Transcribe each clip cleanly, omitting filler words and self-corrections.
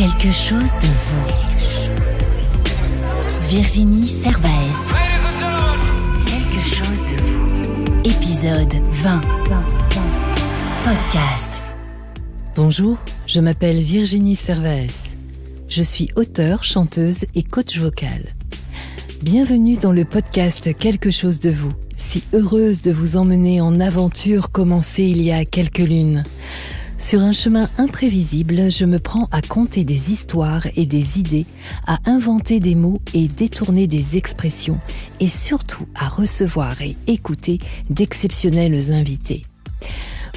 Quelque chose de vous. Virginie Servaes. Quelque chose de vous. Épisode 20. Podcast. Bonjour, je m'appelle Virginie Servaes. Je suis auteure, chanteuse et coach vocal. Bienvenue dans le podcast Quelque chose de vous. Si heureuse de vous emmener en aventure commencée il y a quelques lunes. Sur un chemin imprévisible, je me prends à conter des histoires et des idées, à inventer des mots et détourner des expressions, et surtout à recevoir et écouter d'exceptionnels invités.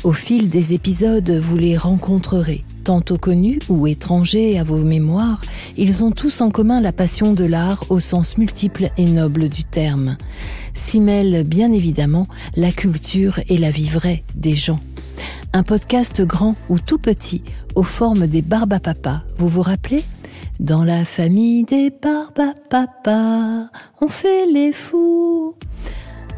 Au fil des épisodes, vous les rencontrerez. Tantôt connus ou étrangers à vos mémoires, ils ont tous en commun la passion de l'art au sens multiple et noble du terme. S'y mêlent bien évidemment la culture et la vie vraie des gens. Un podcast grand ou tout petit, aux formes des Barbapapa, vous vous rappelez ? Dans la famille des Barbapapa, on fait les fous.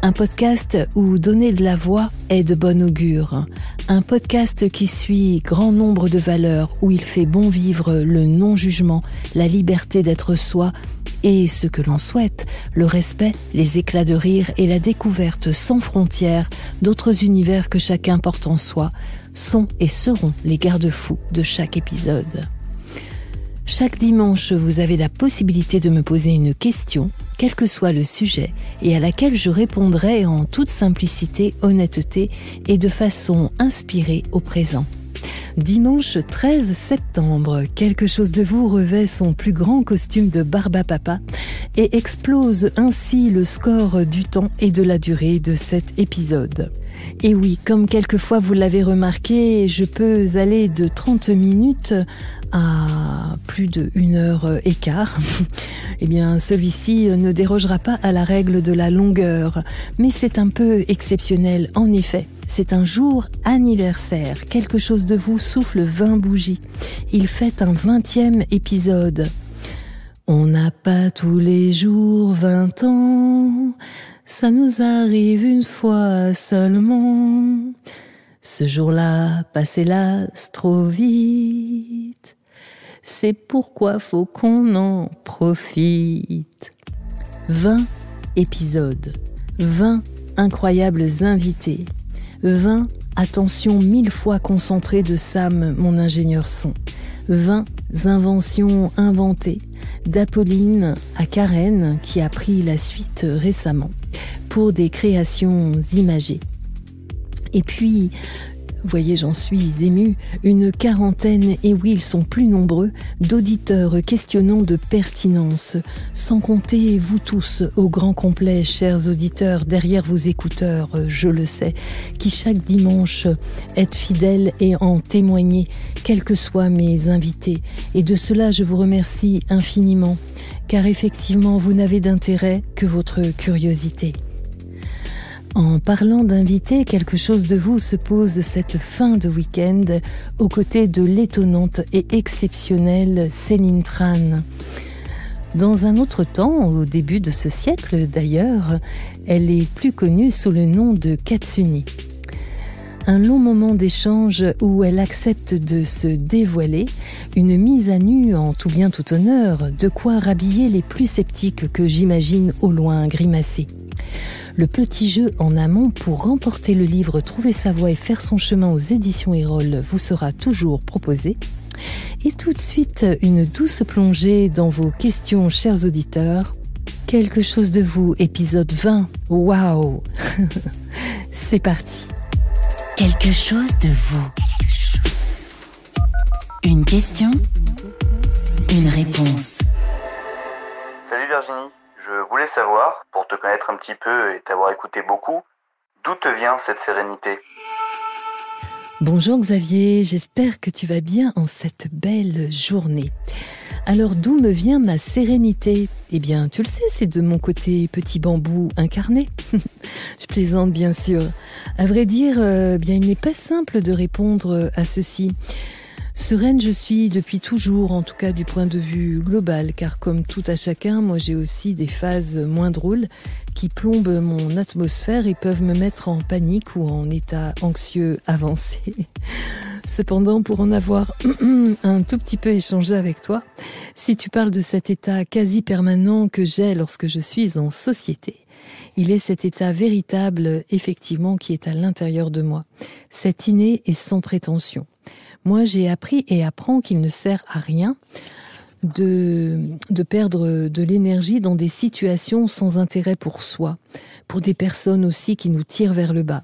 Un podcast où donner de la voix est de bon augure. Un podcast qui suit grand nombre de valeurs, où il fait bon vivre le non-jugement, la liberté d'être soi et ce que l'on souhaite, le respect, les éclats de rire et la découverte sans frontières d'autres univers que chacun porte en soi, sont et seront les garde-fous de chaque épisode. Chaque dimanche, vous avez la possibilité de me poser une question, quel que soit le sujet, et à laquelle je répondrai en toute simplicité, honnêteté et de façon inspirée au présent. Dimanche 13 septembre, Quelque chose de vous revêt son plus grand costume de Barbapapa et explose ainsi le score du temps et de la durée de cet épisode. Et oui, comme quelquefois vous l'avez remarqué, je peux aller de 30 minutes à plus de 1h15. Eh bien, celui-ci ne dérogera pas à la règle de la longueur, mais c'est un peu exceptionnel en effet. C'est un jour anniversaire. Quelque chose de vous souffle 20 bougies. Il fête un 20e épisode. On n'a pas tous les jours 20 ans. Ça nous arrive une fois seulement. Ce jour-là, passe hélas trop vite. C'est pourquoi faut qu'on en profite. 20 épisodes. 20 incroyables invités. 20 attentions 1000 fois concentrées de Sam, mon ingénieur son. 20 inventions inventées, d'Apolline à Karen, qui a pris la suite récemment, pour des créations imagées. Et puis, voyez, j'en suis émue, une quarantaine, et oui, ils sont plus nombreux, d'auditeurs questionnant de pertinence, sans compter vous tous, au grand complet, chers auditeurs, derrière vos écouteurs, je le sais, qui chaque dimanche êtes fidèles et en témoignez, quels que soient mes invités. Et de cela, je vous remercie infiniment, car effectivement, vous n'avez d'intérêt que votre curiosité. En parlant d'invités, quelque chose de vous se pose cette fin de week-end aux côtés de l'étonnante et exceptionnelle Céline Tran. Dans un autre temps, au début de ce siècle d'ailleurs, elle est plus connue sous le nom de Katsuni. Un long moment d'échange où elle accepte de se dévoiler, une mise à nu en tout bien tout honneur, de quoi rhabiller les plus sceptiques que j'imagine au loin grimacer. Le petit jeu en amont pour remporter le livre Trouver sa voie et faire son chemin aux éditions Erol vous sera toujours proposé. Et tout de suite, une douce plongée dans vos questions, chers auditeurs. Quelque chose de vous, épisode 20. Waouh. C'est parti. Quelque chose de vous. Une question, une réponse. Salut Virginie, je voulais savoir, pour te connaître un petit peu et t'avoir écouté beaucoup, d'où te vient cette sérénité ? Bonjour Xavier, j'espère que tu vas bien en cette belle journée. Alors d'où me vient ma sérénité ? Eh bien, tu le sais, c'est de mon côté petit bambou incarné. Je plaisante bien sûr. À vrai dire, bien il n'est pas simple de répondre à ceci. Sereine, je suis depuis toujours, en tout cas du point de vue global, car comme tout à chacun, moi j'ai aussi des phases moins drôles qui plombent mon atmosphère et peuvent me mettre en panique ou en état anxieux avancé. Cependant, pour en avoir un tout petit peu échangé avec toi, si tu parles de cet état quasi permanent que j'ai lorsque je suis en société, il est cet état véritable, effectivement, qui est à l'intérieur de moi. C'est inné et sans prétention. Moi, j'ai appris et apprends qu'il ne sert à rien de perdre de l'énergie dans des situations sans intérêt pour soi, pour des personnes aussi qui nous tirent vers le bas.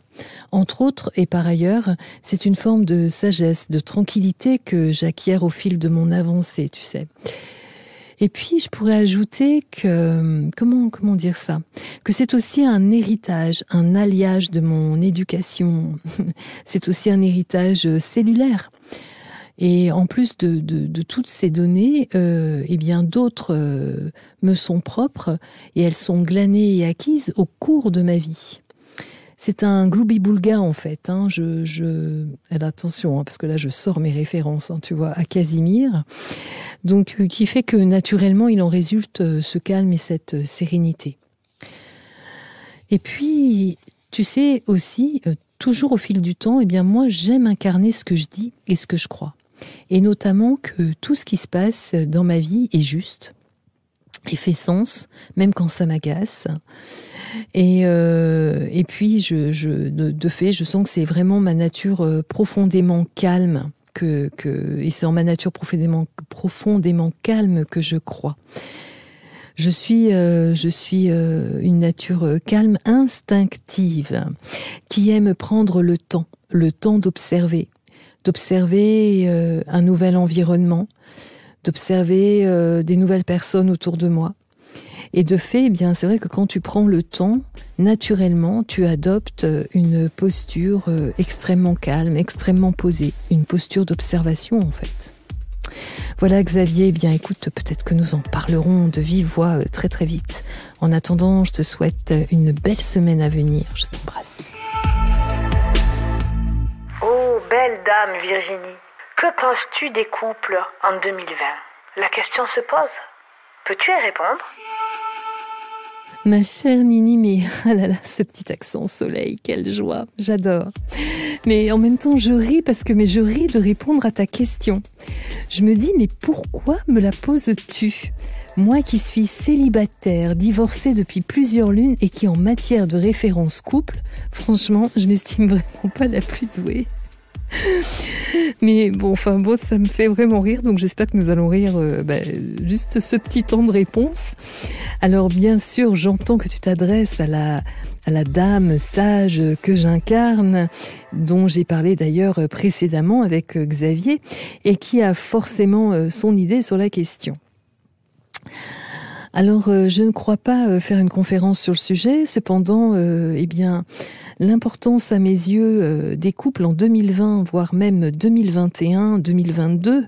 Entre autres, et par ailleurs, c'est une forme de sagesse, de tranquillité que j'acquiers au fil de mon avancée, tu sais. Et puis, je pourrais ajouter que, comment dire ça? Que c'est aussi un héritage, un alliage de mon éducation. C'est aussi un héritage cellulaire. Et en plus de toutes ces données, eh bien d'autres me sont propres et elles sont glanées et acquises au cours de ma vie. C'est un gloubi-boulga en fait. Attention, parce que là je sors mes références, tu vois, à Casimir. Donc, qui fait que naturellement il en résulte ce calme et cette sérénité. Et puis, tu sais aussi, toujours au fil du temps, eh bien moi j'aime incarner ce que je dis et ce que je crois. Et notamment que tout ce qui se passe dans ma vie est juste et fait sens, même quand ça m'agace. Et puis, de fait, je sens que c'est vraiment ma nature profondément calme, et c'est en ma nature profondément calme que je crois. Je suis une nature calme, instinctive, qui aime prendre le temps d'observer un nouvel environnement, d'observer des nouvelles personnes autour de moi. Et de fait, eh bien, c'est vrai que quand tu prends le temps, naturellement, tu adoptes une posture extrêmement calme, extrêmement posée, une posture d'observation en fait. Voilà Xavier, eh bien écoute, peut-être que nous en parlerons de vive voix très très vite. En attendant, je te souhaite une belle semaine à venir. Je t'embrasse. Oh, belle dame Virginie, que penses-tu des couples en 2020 ? La question se pose. Peux-tu y répondre ? Ma chère Nini, mais ah là là, ce petit accent soleil, quelle joie, j'adore. Mais en même temps, je ris je ris de répondre à ta question. Je me dis, mais pourquoi me la poses-tu ? Moi qui suis célibataire, divorcée depuis plusieurs lunes et qui en matière de référence couple, franchement, je m'estime vraiment pas la plus douée. Mais bon, ça me fait vraiment rire, donc j'espère que nous allons rire juste ce petit temps de réponse. Alors bien sûr, j'entends que tu t'adresses à la dame sage que j'incarne, dont j'ai parlé d'ailleurs précédemment avec Xavier, et qui a forcément son idée sur la question. Alors, je ne crois pas faire une conférence sur le sujet, cependant, l'importance à mes yeux des couples en 2020, voire même 2021, 2022,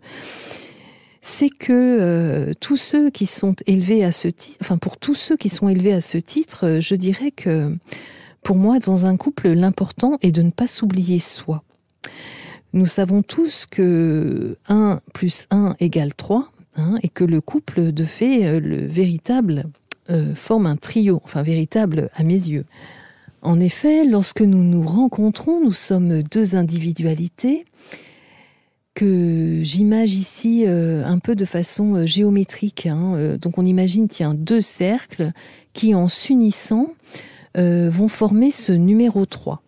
c'est que tous ceux qui sont élevés à ce titre, pour tous ceux qui sont élevés à ce titre, je dirais que pour moi, dans un couple, l'important est de ne pas s'oublier soi. Nous savons tous que 1 + 1 = 3, et que le couple, de fait, le véritable, forme un trio, véritable à mes yeux. En effet, lorsque nous nous rencontrons, nous sommes deux individualités que j'image ici un peu de façon géométrique. Donc on imagine, deux cercles qui, en s'unissant, vont former ce numéro 3.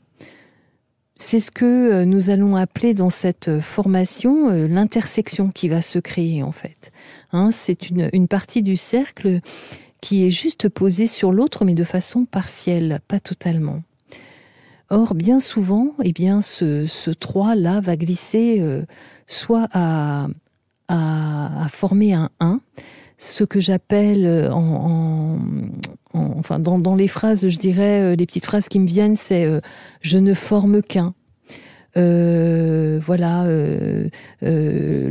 C'est ce que nous allons appeler dans cette formation l'intersection qui va se créer en fait. C'est une partie du cercle qui est juste posée sur l'autre, mais de façon partielle, pas totalement. Or, bien souvent, ce 3-là va glisser soit à former un 1, ce que j'appelle dans les phrases, je dirais, les petites phrases qui me viennent, c'est je ne forme qu'un.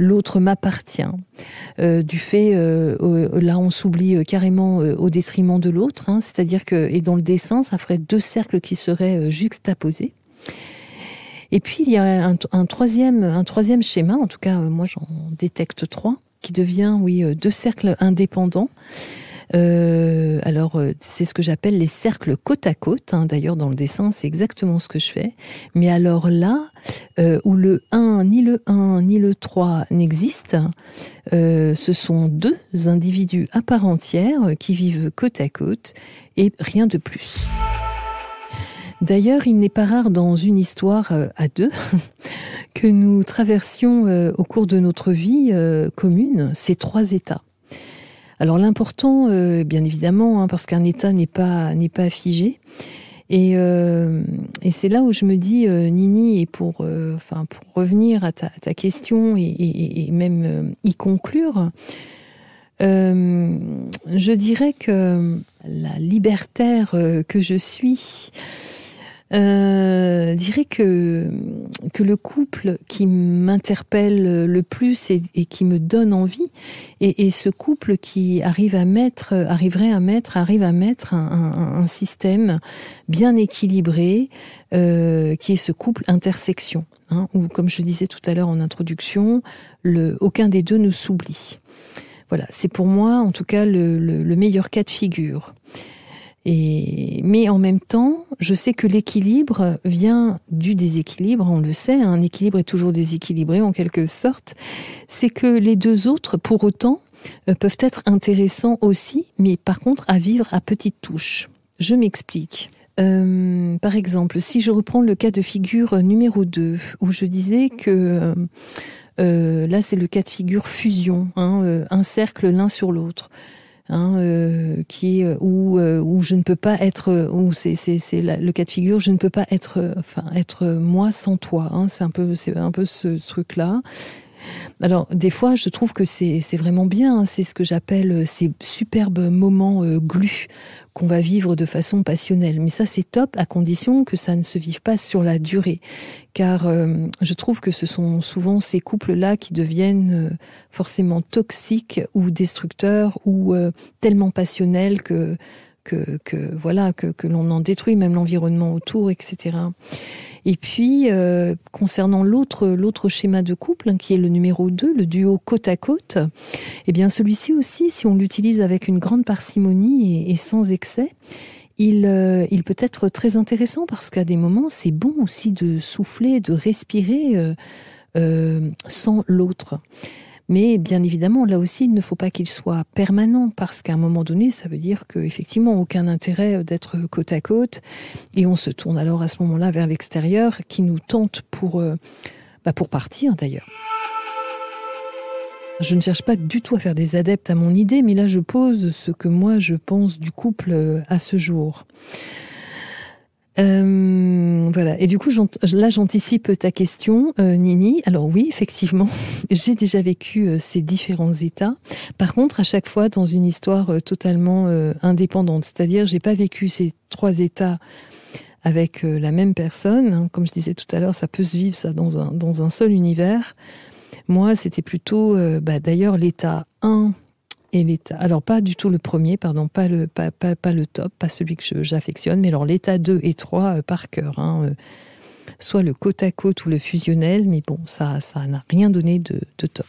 L'autre m'appartient. Du fait, là on s'oublie carrément au détriment de l'autre, c'est-à-dire que, et dans le dessin, ça ferait deux cercles qui seraient juxtaposés. Et puis il y a un troisième schéma, en tout cas moi j'en détecte 3, qui devient 2 cercles indépendants. Alors c'est ce que j'appelle les cercles côte à côte, hein. D'ailleurs dans le dessin c'est exactement ce que je fais, mais alors là où le 1 ni le 3 n'existent, ce sont 2 individus à part entière qui vivent côte à côte et rien de plus. D'ailleurs, il n'est pas rare dans une histoire à 2 que nous traversions au cours de notre vie commune ces 3 états. Alors l'important, bien évidemment, parce qu'un état n'est pas figé, et c'est là où je me dis, Nini, et pour revenir à ta question et même y conclure, je dirais que la libertaire que je suis dirais que le couple qui m'interpelle le plus et qui me donne envie est ce couple qui arrive à mettre un système bien équilibré, qui est ce couple intersection, hein, où, comme je disais tout à l'heure en introduction, aucun des 2 ne s'oublie. Voilà, c'est pour moi en tout cas le meilleur cas de figure. Mais en même temps, je sais que l'équilibre vient du déséquilibre, on le sait, un équilibre est toujours déséquilibré en quelque sorte. C'est que les 2 autres, pour autant, peuvent être intéressants aussi, mais par contre à vivre à petites touches. Je m'explique. Par exemple, si je reprends le cas de figure numéro 2, où je disais que là c'est le cas de figure fusion, hein, un cercle l'un sur l'autre. Qui est où je ne peux pas être, où c'est le cas de figure, je ne peux pas être moi sans toi, hein, c'est un peu ce truc là. Alors des fois je trouve que c'est vraiment bien, hein, c'est ce que j'appelle ces superbes moments glus qu'on va vivre de façon passionnelle, mais ça c'est top à condition que ça ne se vive pas sur la durée, car je trouve que ce sont souvent ces couples-là qui deviennent forcément toxiques ou destructeurs ou tellement passionnels que l'on en détruit même l'environnement autour, etc. Et puis, concernant l'autre schéma de couple, hein, qui est le numéro 2, le duo côte à côte, eh bien celui-ci aussi, si on l'utilise avec une grande parcimonie et sans excès, il peut être très intéressant parce qu'à des moments, c'est bon aussi de souffler, de respirer sans l'autre. Mais bien évidemment, là aussi, il ne faut pas qu'il soit permanent, parce qu'à un moment donné, ça veut dire qu'effectivement, aucun intérêt d'être côte à côte, et on se tourne alors à ce moment-là vers l'extérieur, qui nous tente pour partir d'ailleurs. Je ne cherche pas du tout à faire des adeptes à mon idée, mais là je pose ce que moi je pense du couple à ce jour. Voilà. Et du coup, là, j'anticipe ta question, Nini. Alors oui, effectivement, j'ai déjà vécu ces différents états. Par contre, à chaque fois, dans une histoire totalement indépendante. C'est-à-dire, j'ai pas vécu ces 3 états avec la même personne. Hein. Comme je disais tout à l'heure, ça peut se vivre ça dans un seul univers. Moi, c'était plutôt, d'ailleurs, l'état 1 et l'état, alors pas du tout le premier, pardon, pas le top, pas celui que j'affectionne, mais alors l'état 2 et 3 par cœur, hein, soit le côte à côte ou le fusionnel, mais bon, ça n'a rien donné de top.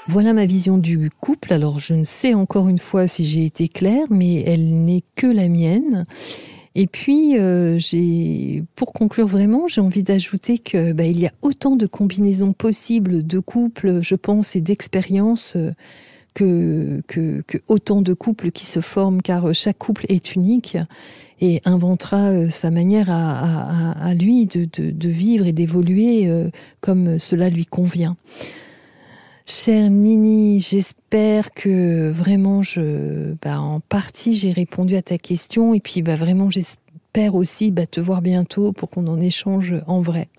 Voilà ma vision du couple. Alors je ne sais encore une fois si j'ai été claire, mais elle n'est que la mienne. Et puis, pour conclure vraiment, j'ai envie d'ajouter que il y a autant de combinaisons possibles de couples, je pense, et d'expériences que autant de couples qui se forment, car chaque couple est unique et inventera sa manière à lui de vivre et d'évoluer comme cela lui convient. Chère Nini, j'espère que vraiment en partie j'ai répondu à ta question, et puis vraiment j'espère aussi te voir bientôt pour qu'on en échange en vrai.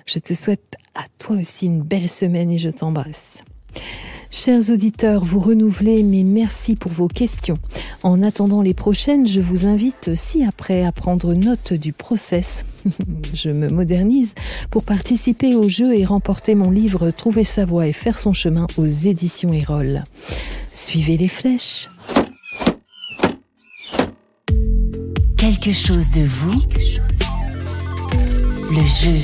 Je te souhaite à toi aussi une belle semaine et je t'embrasse. Chers auditeurs, vous renouvelez mes merci pour vos questions. En attendant les prochaines, je vous invite ci-après à prendre note du process. Je me modernise pour participer au jeu et remporter mon livre Trouver sa voie et faire son chemin aux éditions Erol. Suivez les flèches. Quelque chose de vous, le jeu.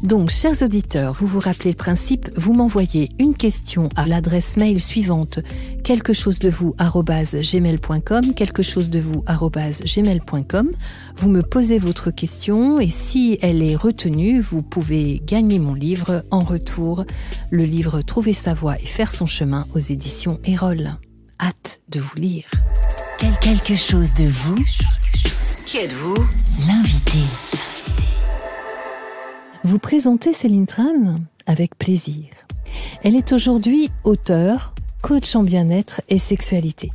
Donc, chers auditeurs, vous vous rappelez le principe, vous m'envoyez une question à l'adresse mail suivante, quelquechosdevous@gmail.com, quelquechosdevous@gmail.com. Vous me posez votre question et si elle est retenue, vous pouvez gagner mon livre en retour, le livre Trouver sa voie et faire son chemin aux éditions Erol. Hâte de vous lire. Quelque chose de vous. Qui êtes-vous? L'invité. Vous présentez Céline Tran avec plaisir. Elle est aujourd'hui auteure, coach en bien-être et sexualité.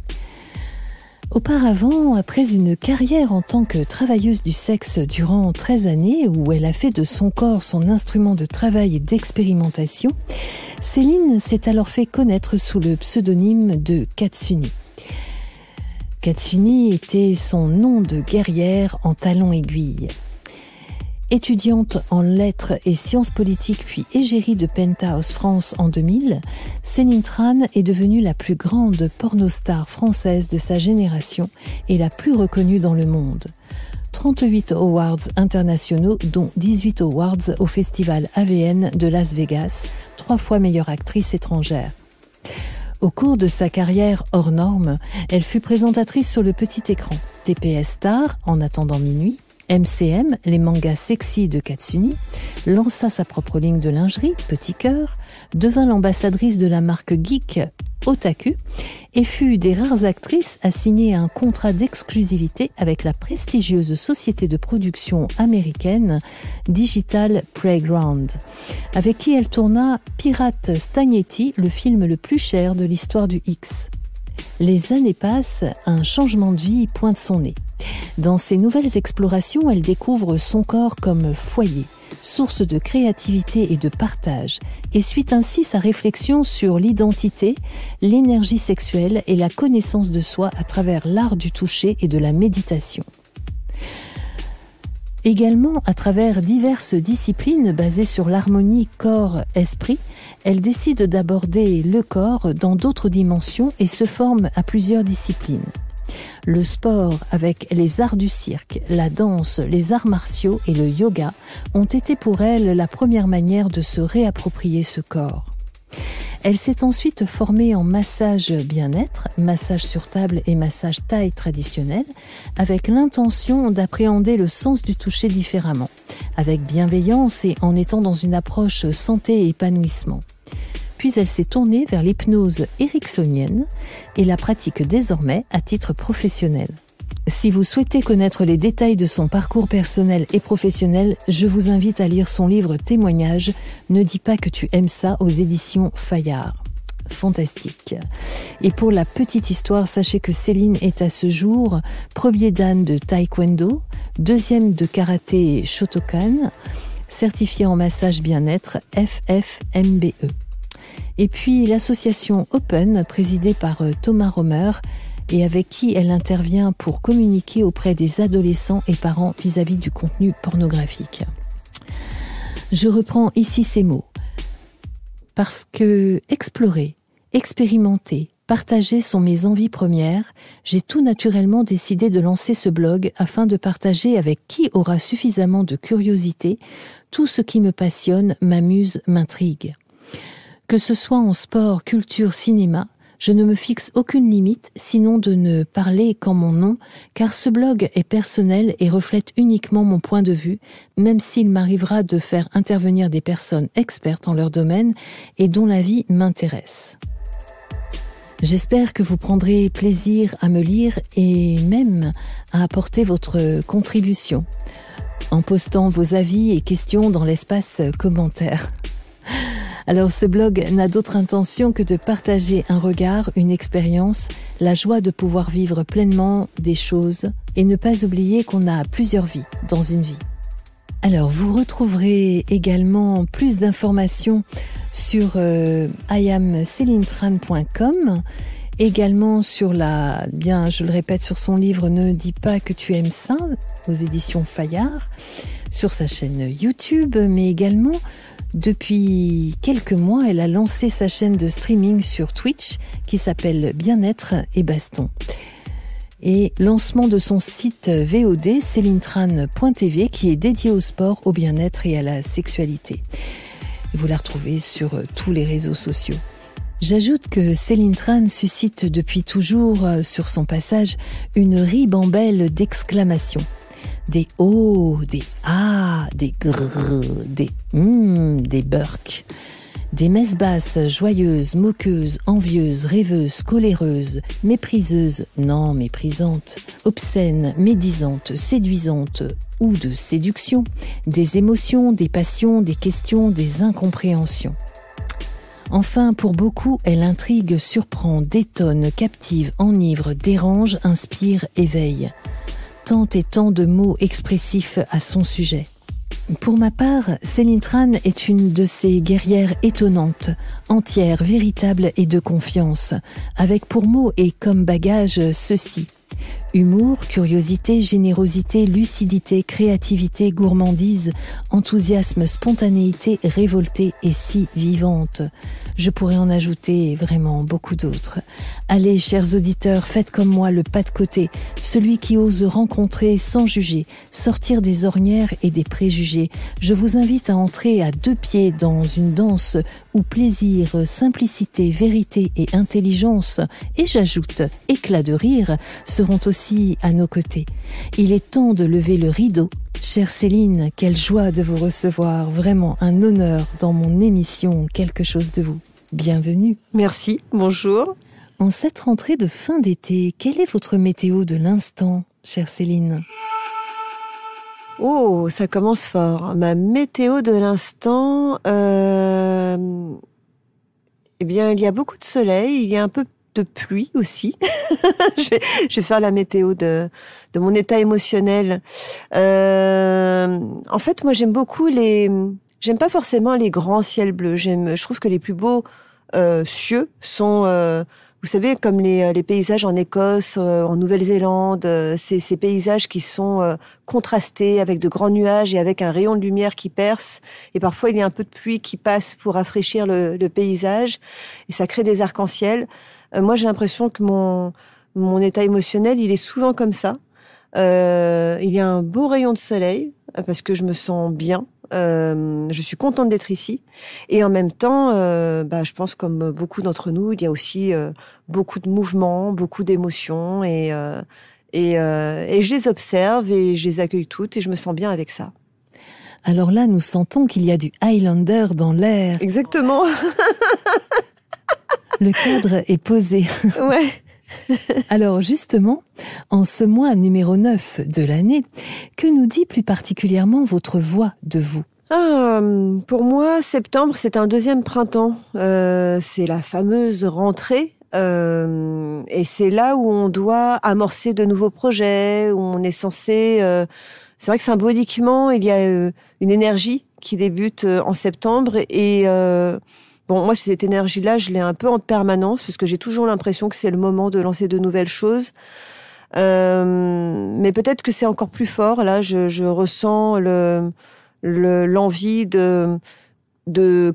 Auparavant, après une carrière en tant que travailleuse du sexe durant 13 années, où elle a fait de son corps son instrument de travail et d'expérimentation, Céline s'est alors fait connaître sous le pseudonyme de Katsuni. Katsuni était son nom de guerrière en talons aiguilles. Étudiante en lettres et sciences politiques puis égérie de Penthouse France en 2000, Céline Tran est devenue la plus grande pornostar française de sa génération et la plus reconnue dans le monde. 38 awards internationaux, dont 18 awards au festival AVN de Las Vegas, 3 fois meilleure actrice étrangère. Au cours de sa carrière hors norme, elle fut présentatrice sur le petit écran, TPS Star, En attendant minuit, MCM, les mangas sexy de Katsuni, lança sa propre ligne de lingerie, Petit Cœur, devint l'ambassadrice de la marque geek Otaku et fut des rares actrices à signer un contrat d'exclusivité avec la prestigieuse société de production américaine Digital Playground, avec qui elle tourna Pirate Stagnetti, le film le plus cher de l'histoire du X. Les années passent, un changement de vie pointe son nez. Dans ses nouvelles explorations, elle découvre son corps comme foyer, source de créativité et de partage, et suit ainsi sa réflexion sur l'identité, l'énergie sexuelle et la connaissance de soi à travers l'art du toucher et de la méditation. Également, à travers diverses disciplines basées sur l'harmonie corps-esprit, elle décide d'aborder le corps dans d'autres dimensions et se forme à plusieurs disciplines. Le sport avec les arts du cirque, la danse, les arts martiaux et le yoga ont été pour elle la première manière de se réapproprier ce corps. Elle s'est ensuite formée en massage bien-être, massage sur table et massage thaï traditionnel, avec l'intention d'appréhender le sens du toucher différemment, avec bienveillance et en étant dans une approche santé et épanouissement. Puis elle s'est tournée vers l'hypnose ericksonienne et la pratique désormais à titre professionnel. Si vous souhaitez connaître les détails de son parcours personnel et professionnel, je vous invite à lire son livre Témoignage, Ne dis pas que tu aimes ça aux éditions Fayard. Fantastique. Et pour la petite histoire, sachez que Céline est à ce jour premier dan de taekwondo, deuxième de karaté Shotokan, certifiée en massage bien-être FFMBE. Et puis l'association Open, présidée par Thomas Romer, et avec qui elle intervient pour communiquer auprès des adolescents et parents vis-à-vis du contenu pornographique. Je reprends ici ces mots. Parce que explorer, expérimenter, partager sont mes envies premières, j'ai tout naturellement décidé de lancer ce blog afin de partager avec qui aura suffisamment de curiosité tout ce qui me passionne, m'amuse, m'intrigue. Que ce soit en sport, culture, cinéma, je ne me fixe aucune limite, sinon de ne parler qu'en mon nom, car ce blog est personnel et reflète uniquement mon point de vue, même s'il m'arrivera de faire intervenir des personnes expertes en leur domaine et dont la vie m'intéresse. J'espère que vous prendrez plaisir à me lire et même à apporter votre contribution, en postant vos avis et questions dans l'espace commentaire. Alors ce blog n'a d'autre intention que de partager un regard, une expérience, la joie de pouvoir vivre pleinement des choses et ne pas oublier qu'on a plusieurs vies dans une vie. Alors vous retrouverez également plus d'informations sur iamcelinetran.com, également sur je le répète, sur son livre Ne dis pas que tu aimes ça aux éditions Fayard, sur sa chaîne YouTube, mais également depuis quelques mois, elle a lancé sa chaîne de streaming sur Twitch qui s'appelle Bien-être et Baston. et lancement de son site VOD, célintran.tv, qui est dédié au sport, au bien-être et à la sexualité. Vous la retrouvez sur tous les réseaux sociaux. J'ajoute que Céline Tran suscite depuis toujours, sur son passage, une ribambelle d'exclamations. Des « oh », des « ah », des « grrr », des « des burks. Des messes basses, joyeuses, moqueuses, envieuses, rêveuses, coléreuses, mépriseuses, non méprisantes, obscènes, médisantes, séduisantes ou de séduction, des émotions, des passions, des questions, des incompréhensions. Enfin, pour beaucoup, elle intrigue, surprend, détonne, captive, enivre, dérange, inspire, éveille. Tant et tant de mots expressifs à son sujet. Pour ma part, Céline Tran est une de ces guerrières étonnantes, entières, véritables et de confiance, avec pour mots et comme bagage ceci. Humour, curiosité, générosité, lucidité, créativité, gourmandise, enthousiasme, spontanéité, révoltée et si vivante. Je pourrais en ajouter vraiment beaucoup d'autres. Allez, chers auditeurs, faites comme moi le pas de côté, celui qui ose rencontrer sans juger, sortir des ornières et des préjugés. Je vous invite à entrer à deux pieds dans une danse où plaisir, simplicité, vérité et intelligence, et j'ajoute éclat de rire, seront aussi à nos côtés. Il est temps de lever le rideau. Chère Céline, quelle joie de vous recevoir, vraiment un honneur dans mon émission Quelque chose de vous. Bienvenue. Merci, bonjour. En cette rentrée de fin d'été, quelle est votre météo de l'instant, chère Céline ? Oh, ça commence fort. Ma météo de l'instant, eh bien, il y a beaucoup de soleil, il y a un peu de pluie aussi. je vais faire la météo de mon état émotionnel. En fait, moi, j'aime beaucoup j'aime pas forcément les grands ciels bleus. Je trouve que les plus beaux cieux sont, vous savez, comme les paysages en Écosse, en Nouvelle-Zélande, ces paysages qui sont contrastés avec de grands nuages et avec un rayon de lumière qui perce. Et parfois, il y a un peu de pluie qui passe pour rafraîchir le paysage. Et ça crée des arcs-en-ciel. Moi, j'ai l'impression que mon état émotionnel, il est souvent comme ça. Il y a un beau rayon de soleil parce que je me sens bien. Je suis contente d'être ici. Et en même temps, je pense comme beaucoup d'entre nous, il y a aussi beaucoup de mouvements, beaucoup d'émotions et je les observe et je les accueille toutes et je me sens bien avec ça. Alors là, nous sentons qu'il y a du Highlander dans l'air. Exactement. Le cadre est posé. Ouais. Alors justement, en ce mois numéro 9 de l'année, que nous dit plus particulièrement votre voix de vous ? Pour moi, septembre, c'est un deuxième printemps. C'est la fameuse rentrée. Et c'est là où on doit amorcer de nouveaux projets, où on est censé... c'est vrai que symboliquement, il y a une énergie qui débute en septembre et... Bon, moi, cette énergie-là, je l'ai un peu en permanence, parce que j'ai toujours l'impression que c'est le moment de lancer de nouvelles choses. Mais peut-être que c'est encore plus fort. Là, je ressens l'envie de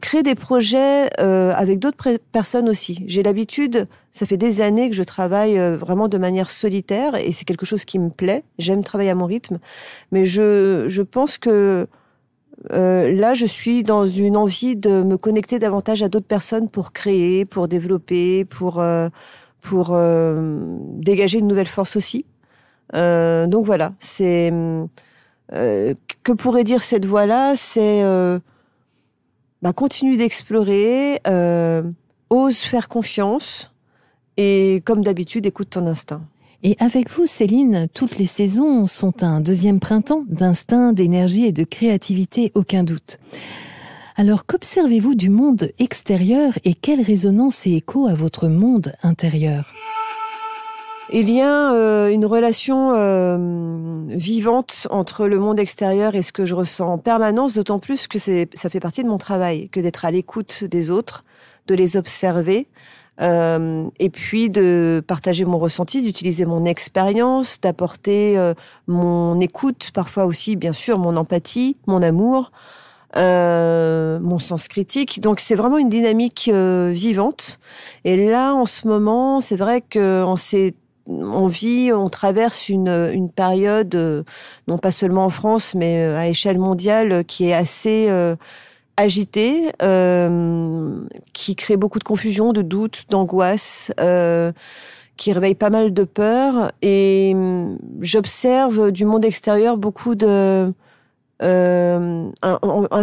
créer des projets avec d'autres personnes aussi. J'ai l'habitude, ça fait des années que je travaille vraiment de manière solitaire, et c'est quelque chose qui me plaît. J'aime travailler à mon rythme. Mais je pense que là, je suis dans une envie de me connecter davantage à d'autres personnes pour créer, pour développer, pour dégager une nouvelle force aussi. Donc voilà, c'est que pourrait dire cette voie-là, c'est continue d'explorer, ose faire confiance et comme d'habitude, écoute ton instinct. Et avec vous, Céline, toutes les saisons sont un deuxième printemps d'instinct, d'énergie et de créativité, aucun doute. Alors, qu'observez-vous du monde extérieur et quelle résonance et écho à votre monde intérieur ? Il y a une relation vivante entre le monde extérieur et ce que je ressens en permanence, d'autant plus que ça fait partie de mon travail, que d'être à l'écoute des autres, de les observer, et puis de partager mon ressenti, d'utiliser mon expérience, d'apporter mon écoute, parfois aussi, bien sûr, mon empathie, mon amour, mon sens critique. Donc c'est vraiment une dynamique vivante. Et là, en ce moment, c'est vrai qu'on s'est on traverse une période, non pas seulement en France, mais à échelle mondiale, qui est assez agitée, qui crée beaucoup de confusion, de doutes, d'angoisse, qui réveille pas mal de peur. Et j'observe du monde extérieur beaucoup un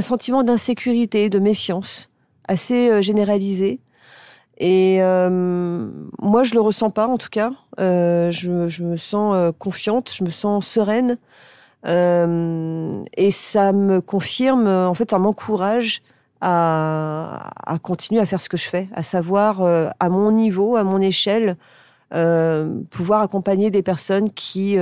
sentiment d'insécurité, de méfiance, assez généralisé. Et moi, je le ressens pas, en tout cas. Je me sens confiante, je me sens sereine. Et ça me confirme, en fait, ça m'encourage à continuer à faire ce que je fais, à savoir, à mon niveau, à mon échelle, pouvoir accompagner des personnes qui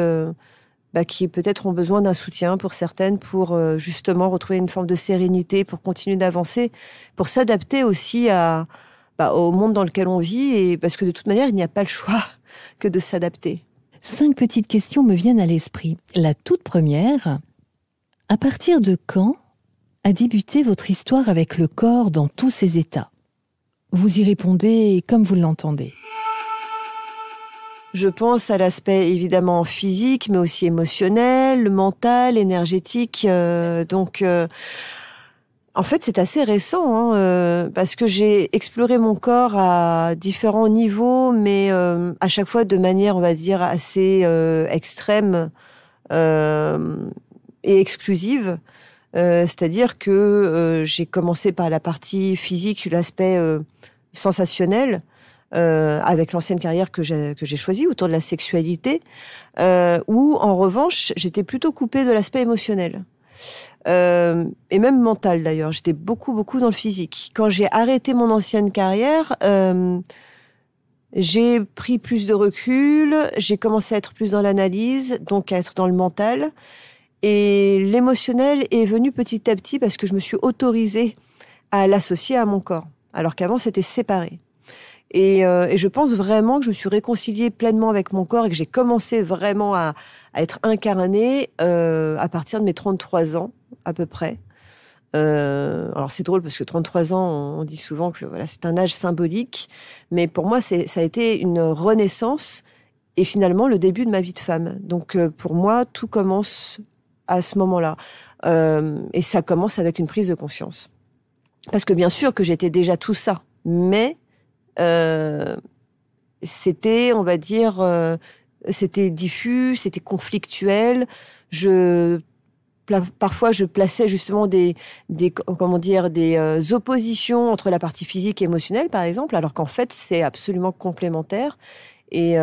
peut-être ont besoin d'un soutien pour certaines, pour justement retrouver une forme de sérénité, pour continuer d'avancer, pour s'adapter aussi au monde dans lequel on vit, et parce que de toute manière, il n'y a pas le choix que de s'adapter. 5 petites questions me viennent à l'esprit. La toute première, à partir de quand a débuté votre histoire avec le corps dans tous ses états ? Vous y répondez comme vous l'entendez. Je pense à l'aspect évidemment physique, mais aussi émotionnel, mental, énergétique. En fait, c'est assez récent, parce que j'ai exploré mon corps à différents niveaux, mais à chaque fois de manière, on va dire, assez extrême et exclusive. C'est-à-dire que j'ai commencé par la partie physique, l'aspect sensationnel, avec l'ancienne carrière que j'ai choisie autour de la sexualité, où en revanche j'étais plutôt coupée de l'aspect émotionnel, et même mental d'ailleurs. J'étais beaucoup dans le physique. Quand j'ai arrêté mon ancienne carrière, j'ai pris plus de recul, j'ai commencé à être plus dans l'analyse, donc à être dans le mental, et l'émotionnel est venu petit à petit parce que je me suis autorisée à l'associer à mon corps, alors qu'avant c'était séparé. Et je pense vraiment que je me suis réconciliée pleinement avec mon corps et que j'ai commencé vraiment à être incarnée à partir de mes 33 ans, à peu près. Alors c'est drôle parce que 33 ans, on dit souvent que voilà, c'est un âge symbolique, mais pour moi, ça a été une renaissance et finalement le début de ma vie de femme. Donc pour moi, tout commence à ce moment-là. Et ça commence avec une prise de conscience. Parce que bien sûr que j'étais déjà tout ça, mais c'était, on va dire, c'était diffus, c'était conflictuel. Parfois, je plaçais justement des oppositions entre la partie physique et émotionnelle, par exemple, alors qu'en fait, c'est absolument complémentaire. Et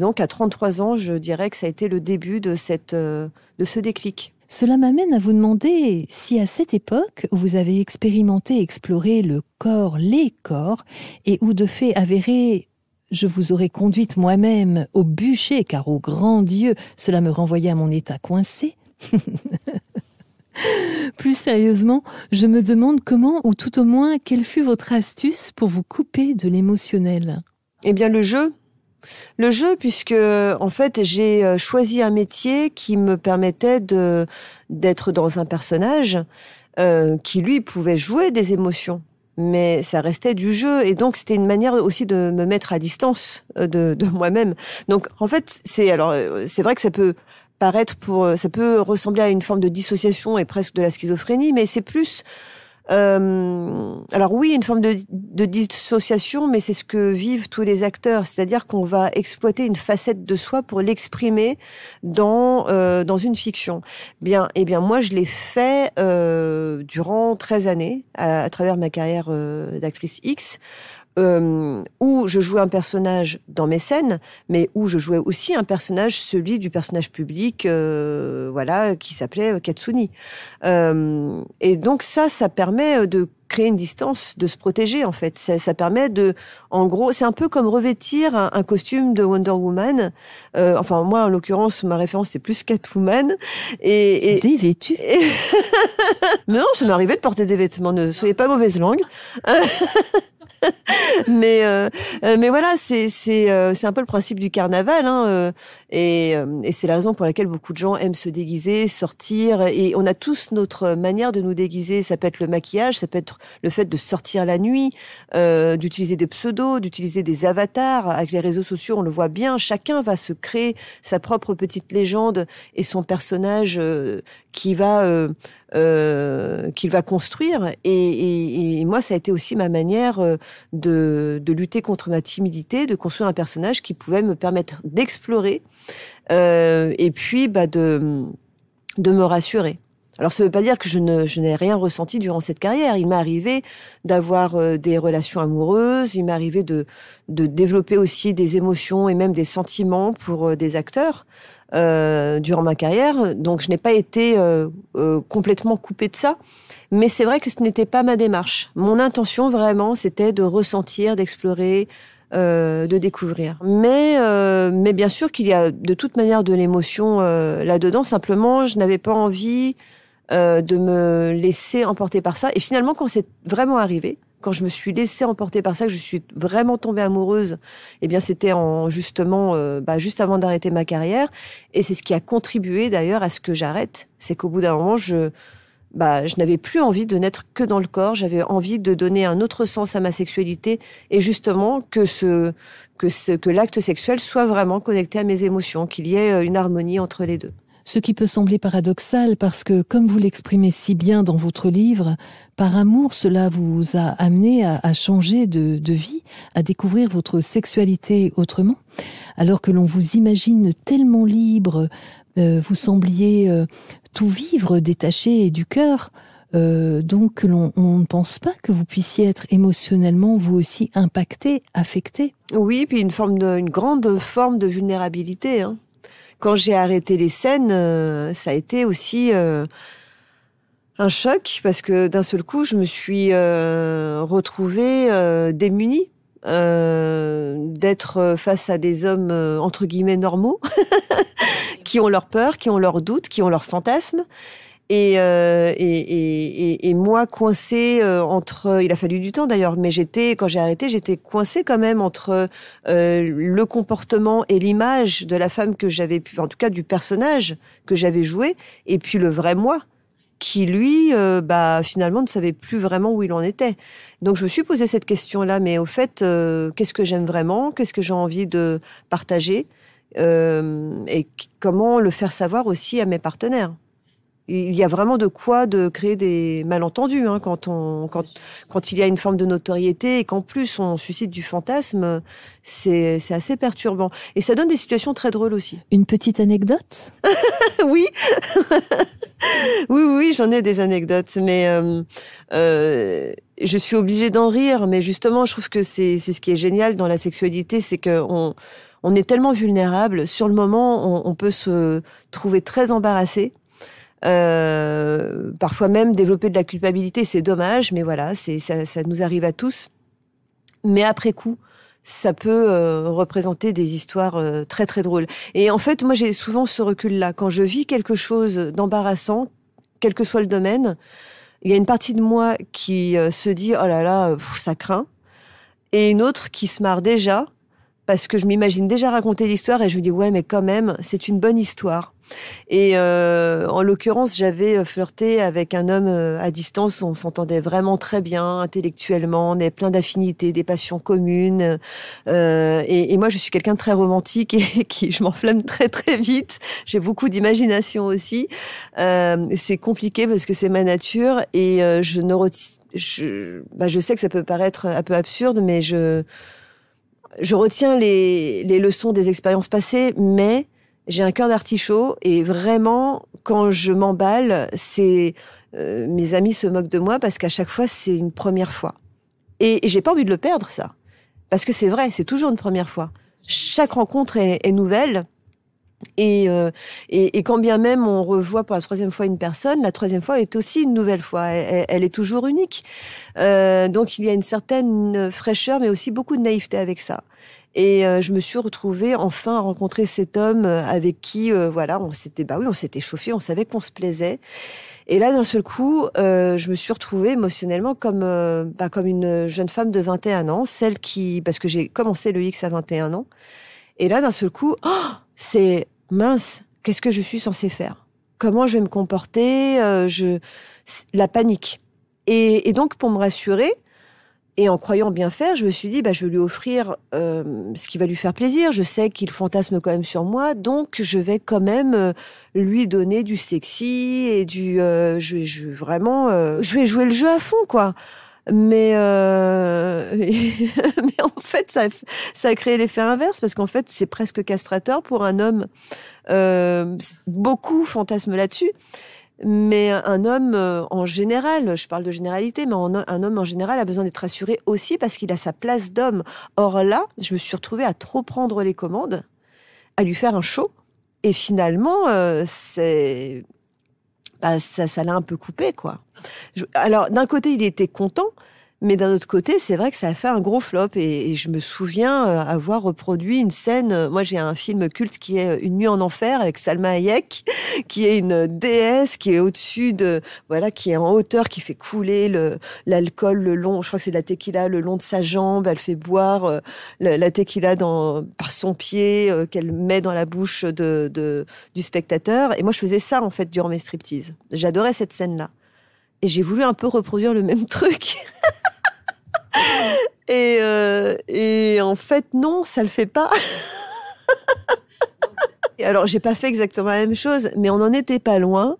donc, à 33 ans, je dirais que ça a été le début de ce déclic. Cela m'amène à vous demander si à cette époque, vous avez expérimenté, exploré le corps, les corps, et où de fait avéré, je vous aurais conduite moi-même au bûcher, car au grand Dieu, cela me renvoyait à mon état coincé. Plus sérieusement, je me demande comment, ou tout au moins, quelle fut votre astuce pour vous couper de l'émotionnel ? Eh bien, le jeu. Le jeu, puisque en fait j'ai choisi un métier qui me permettait d'être dans un personnage qui lui pouvait jouer des émotions, mais ça restait du jeu, et donc c'était une manière aussi de me mettre à distance de moi-même. Donc en fait c'est vrai que ça peut ressembler à une forme de dissociation et presque de la schizophrénie, mais c'est plus alors oui, une forme de dissociation, mais c'est ce que vivent tous les acteurs, c'est-à-dire qu'on va exploiter une facette de soi pour l'exprimer dans une fiction. Eh bien moi je l'ai fait durant 13 années à travers ma carrière d'actrice X. Où je jouais un personnage dans mes scènes, mais où je jouais aussi un personnage, celui du personnage public, qui s'appelait Katsuni. Et donc ça permet de créer une distance, de se protéger en fait. Ça permet en gros, c'est un peu comme revêtir un costume de Wonder Woman. Enfin moi en l'occurrence, ma référence c'est plus Catwoman. Et dévêtue. Mais non, ça m'est arrivé de porter des vêtements. Ne soyez pas mauvaise langue. Mais voilà, c'est un peu le principe du carnaval, hein, et c'est la raison pour laquelle beaucoup de gens aiment se déguiser, sortir, et on a tous notre manière de nous déguiser. Ça peut être le maquillage, ça peut être le fait de sortir la nuit, d'utiliser des pseudos, d'utiliser des avatars. Avec les réseaux sociaux, on le voit bien, chacun va se créer sa propre petite légende et son personnage qu'il va construire. Et moi, ça a été aussi ma manière de lutter contre ma timidité, de construire un personnage qui pouvait me permettre d'explorer et puis de me rassurer. Alors, ça ne veut pas dire que je n'ai rien ressenti durant cette carrière. Il m'est arrivé d'avoir des relations amoureuses, il m'est arrivé de développer aussi des émotions et même des sentiments pour des acteurs durant ma carrière. Donc, je n'ai pas été complètement coupée de ça. Mais c'est vrai que ce n'était pas ma démarche. Mon intention, vraiment, c'était de ressentir, d'explorer, de découvrir. Mais bien sûr qu'il y a de toute manière de l'émotion là-dedans. Simplement, je n'avais pas envie de me laisser emporter par ça. Et finalement, quand c'est vraiment arrivé, quand je me suis laissée emporter par ça, que je suis vraiment tombée amoureuse, eh bien, c'était justement juste avant d'arrêter ma carrière. Et c'est ce qui a contribué d'ailleurs à ce que j'arrête. C'est qu'au bout d'un moment, je n'avais plus envie de n'être que dans le corps. J'avais envie de donner un autre sens à ma sexualité et justement que l'acte sexuel soit vraiment connecté à mes émotions, qu'il y ait une harmonie entre les deux. Ce qui peut sembler paradoxal parce que, comme vous l'exprimez si bien dans votre livre, par amour, cela vous a amené à changer de vie, à découvrir votre sexualité autrement, alors que l'on vous imagine tellement libre, vous sembliez tout vivre, détaché du cœur, donc on ne pense pas que vous puissiez être émotionnellement vous aussi impacté, affecté. Oui, puis une grande forme de vulnérabilité, hein. Quand j'ai arrêté les scènes, ça a été aussi un choc parce que d'un seul coup, je me suis retrouvée démunie d'être face à des hommes entre guillemets normaux qui ont leurs peurs, qui ont leurs doutes, qui ont leurs fantasmes. Et moi coincée entre, il a fallu du temps d'ailleurs, mais quand j'ai arrêté, j'étais coincée quand même entre le comportement et l'image de la femme que j'avais pu, en tout cas du personnage que j'avais joué, et puis le vrai moi qui lui, finalement ne savait plus vraiment où il en était. Donc je me suis posé cette question-là, mais au fait, qu'est-ce que j'aime vraiment, qu'est-ce que j'ai envie de partager, et comment le faire savoir aussi à mes partenaires. Il y a vraiment de quoi de créer des malentendus, hein, quand il y a une forme de notoriété et qu'en plus on suscite du fantasme, c'est assez perturbant. Et ça donne des situations très drôles aussi. Une petite anecdote ? Oui. Oui, j'en ai des anecdotes, mais je suis obligée d'en rire. Mais justement, je trouve que c'est ce qui est génial dans la sexualité, c'est que on est tellement vulnérable. Sur le moment, on peut se trouver très embarrassé. Parfois même développer de la culpabilité, c'est dommage, mais voilà, ça nous arrive à tous. Mais après coup, ça peut représenter des histoires très très drôles. Et en fait, moi j'ai souvent ce recul-là. Quand je vis quelque chose d'embarrassant, quel que soit le domaine, il y a une partie de moi qui se dit « oh là là, ça craint », et une autre qui se marre déjà, parce que je m'imagine déjà raconter l'histoire et je me dis « ouais, mais quand même, c'est une bonne histoire ». Et en l'occurrence, j'avais flirté avec un homme à distance. On s'entendait vraiment très bien intellectuellement, on avait plein d'affinités, des passions communes. Et moi, je suis quelqu'un de très romantique et je m'enflamme très très vite. J'ai beaucoup d'imagination aussi. C'est compliqué parce que c'est ma nature et je sais que ça peut paraître un peu absurde, mais je retiens les leçons des expériences passées, mais j'ai un cœur d'artichaut et vraiment, quand je m'emballe, mes amis se moquent de moi parce qu'à chaque fois, c'est une première fois. Et j'ai pas envie de le perdre, ça. Parce que c'est vrai, c'est toujours une première fois. Chaque rencontre est nouvelle. Et quand bien même on revoit pour la troisième fois une personne, la troisième fois est aussi une nouvelle fois. Elle est toujours unique. Donc il y a une certaine fraîcheur, mais aussi beaucoup de naïveté avec ça. Et je me suis retrouvée enfin à rencontrer cet homme avec qui, on s'était chauffé, on savait qu'on se plaisait. Et là, d'un seul coup, je me suis retrouvée émotionnellement comme une jeune femme de 21 ans, parce que j'ai commencé le X à 21 ans. Et là, d'un seul coup, c'est mince, qu'est-ce que je suis censée faire? Comment je vais me comporter? La panique. Et donc, pour me rassurer, et en croyant bien faire, je me suis dit, je vais lui offrir ce qui va lui faire plaisir. Je sais qu'il fantasme quand même sur moi, donc je vais quand même lui donner du sexy et je vais jouer le jeu à fond, quoi. Mais en fait, ça a créé l'effet inverse, parce qu'en fait, c'est presque castrateur pour un homme. Beaucoup fantasment là-dessus. Mais un homme, en général, je parle de généralité, mais un homme en général a besoin d'être rassuré aussi parce qu'il a sa place d'homme. Or là, je me suis retrouvée à trop prendre les commandes, à lui faire un show, et finalement, ça l'a un peu coupé, quoi. Alors, d'un côté, il était content, mais d'un autre côté, c'est vrai que ça a fait un gros flop. Et je me souviens avoir reproduit une scène. Moi, j'ai un film culte qui est Une nuit en enfer avec Salma Hayek, qui est une déesse qui est au-dessus qui est en hauteur, qui fait couler l'alcool le long. Je crois que c'est de la tequila le long de sa jambe. Elle fait boire la tequila par son pied qu'elle met dans la bouche du spectateur. Et moi, je faisais ça en fait durant mes striptease. J'adorais cette scène-là. Et j'ai voulu un peu reproduire le même truc. Et en fait, non, ça le fait pas. Alors, j'ai pas fait exactement la même chose, mais on n'en était pas loin.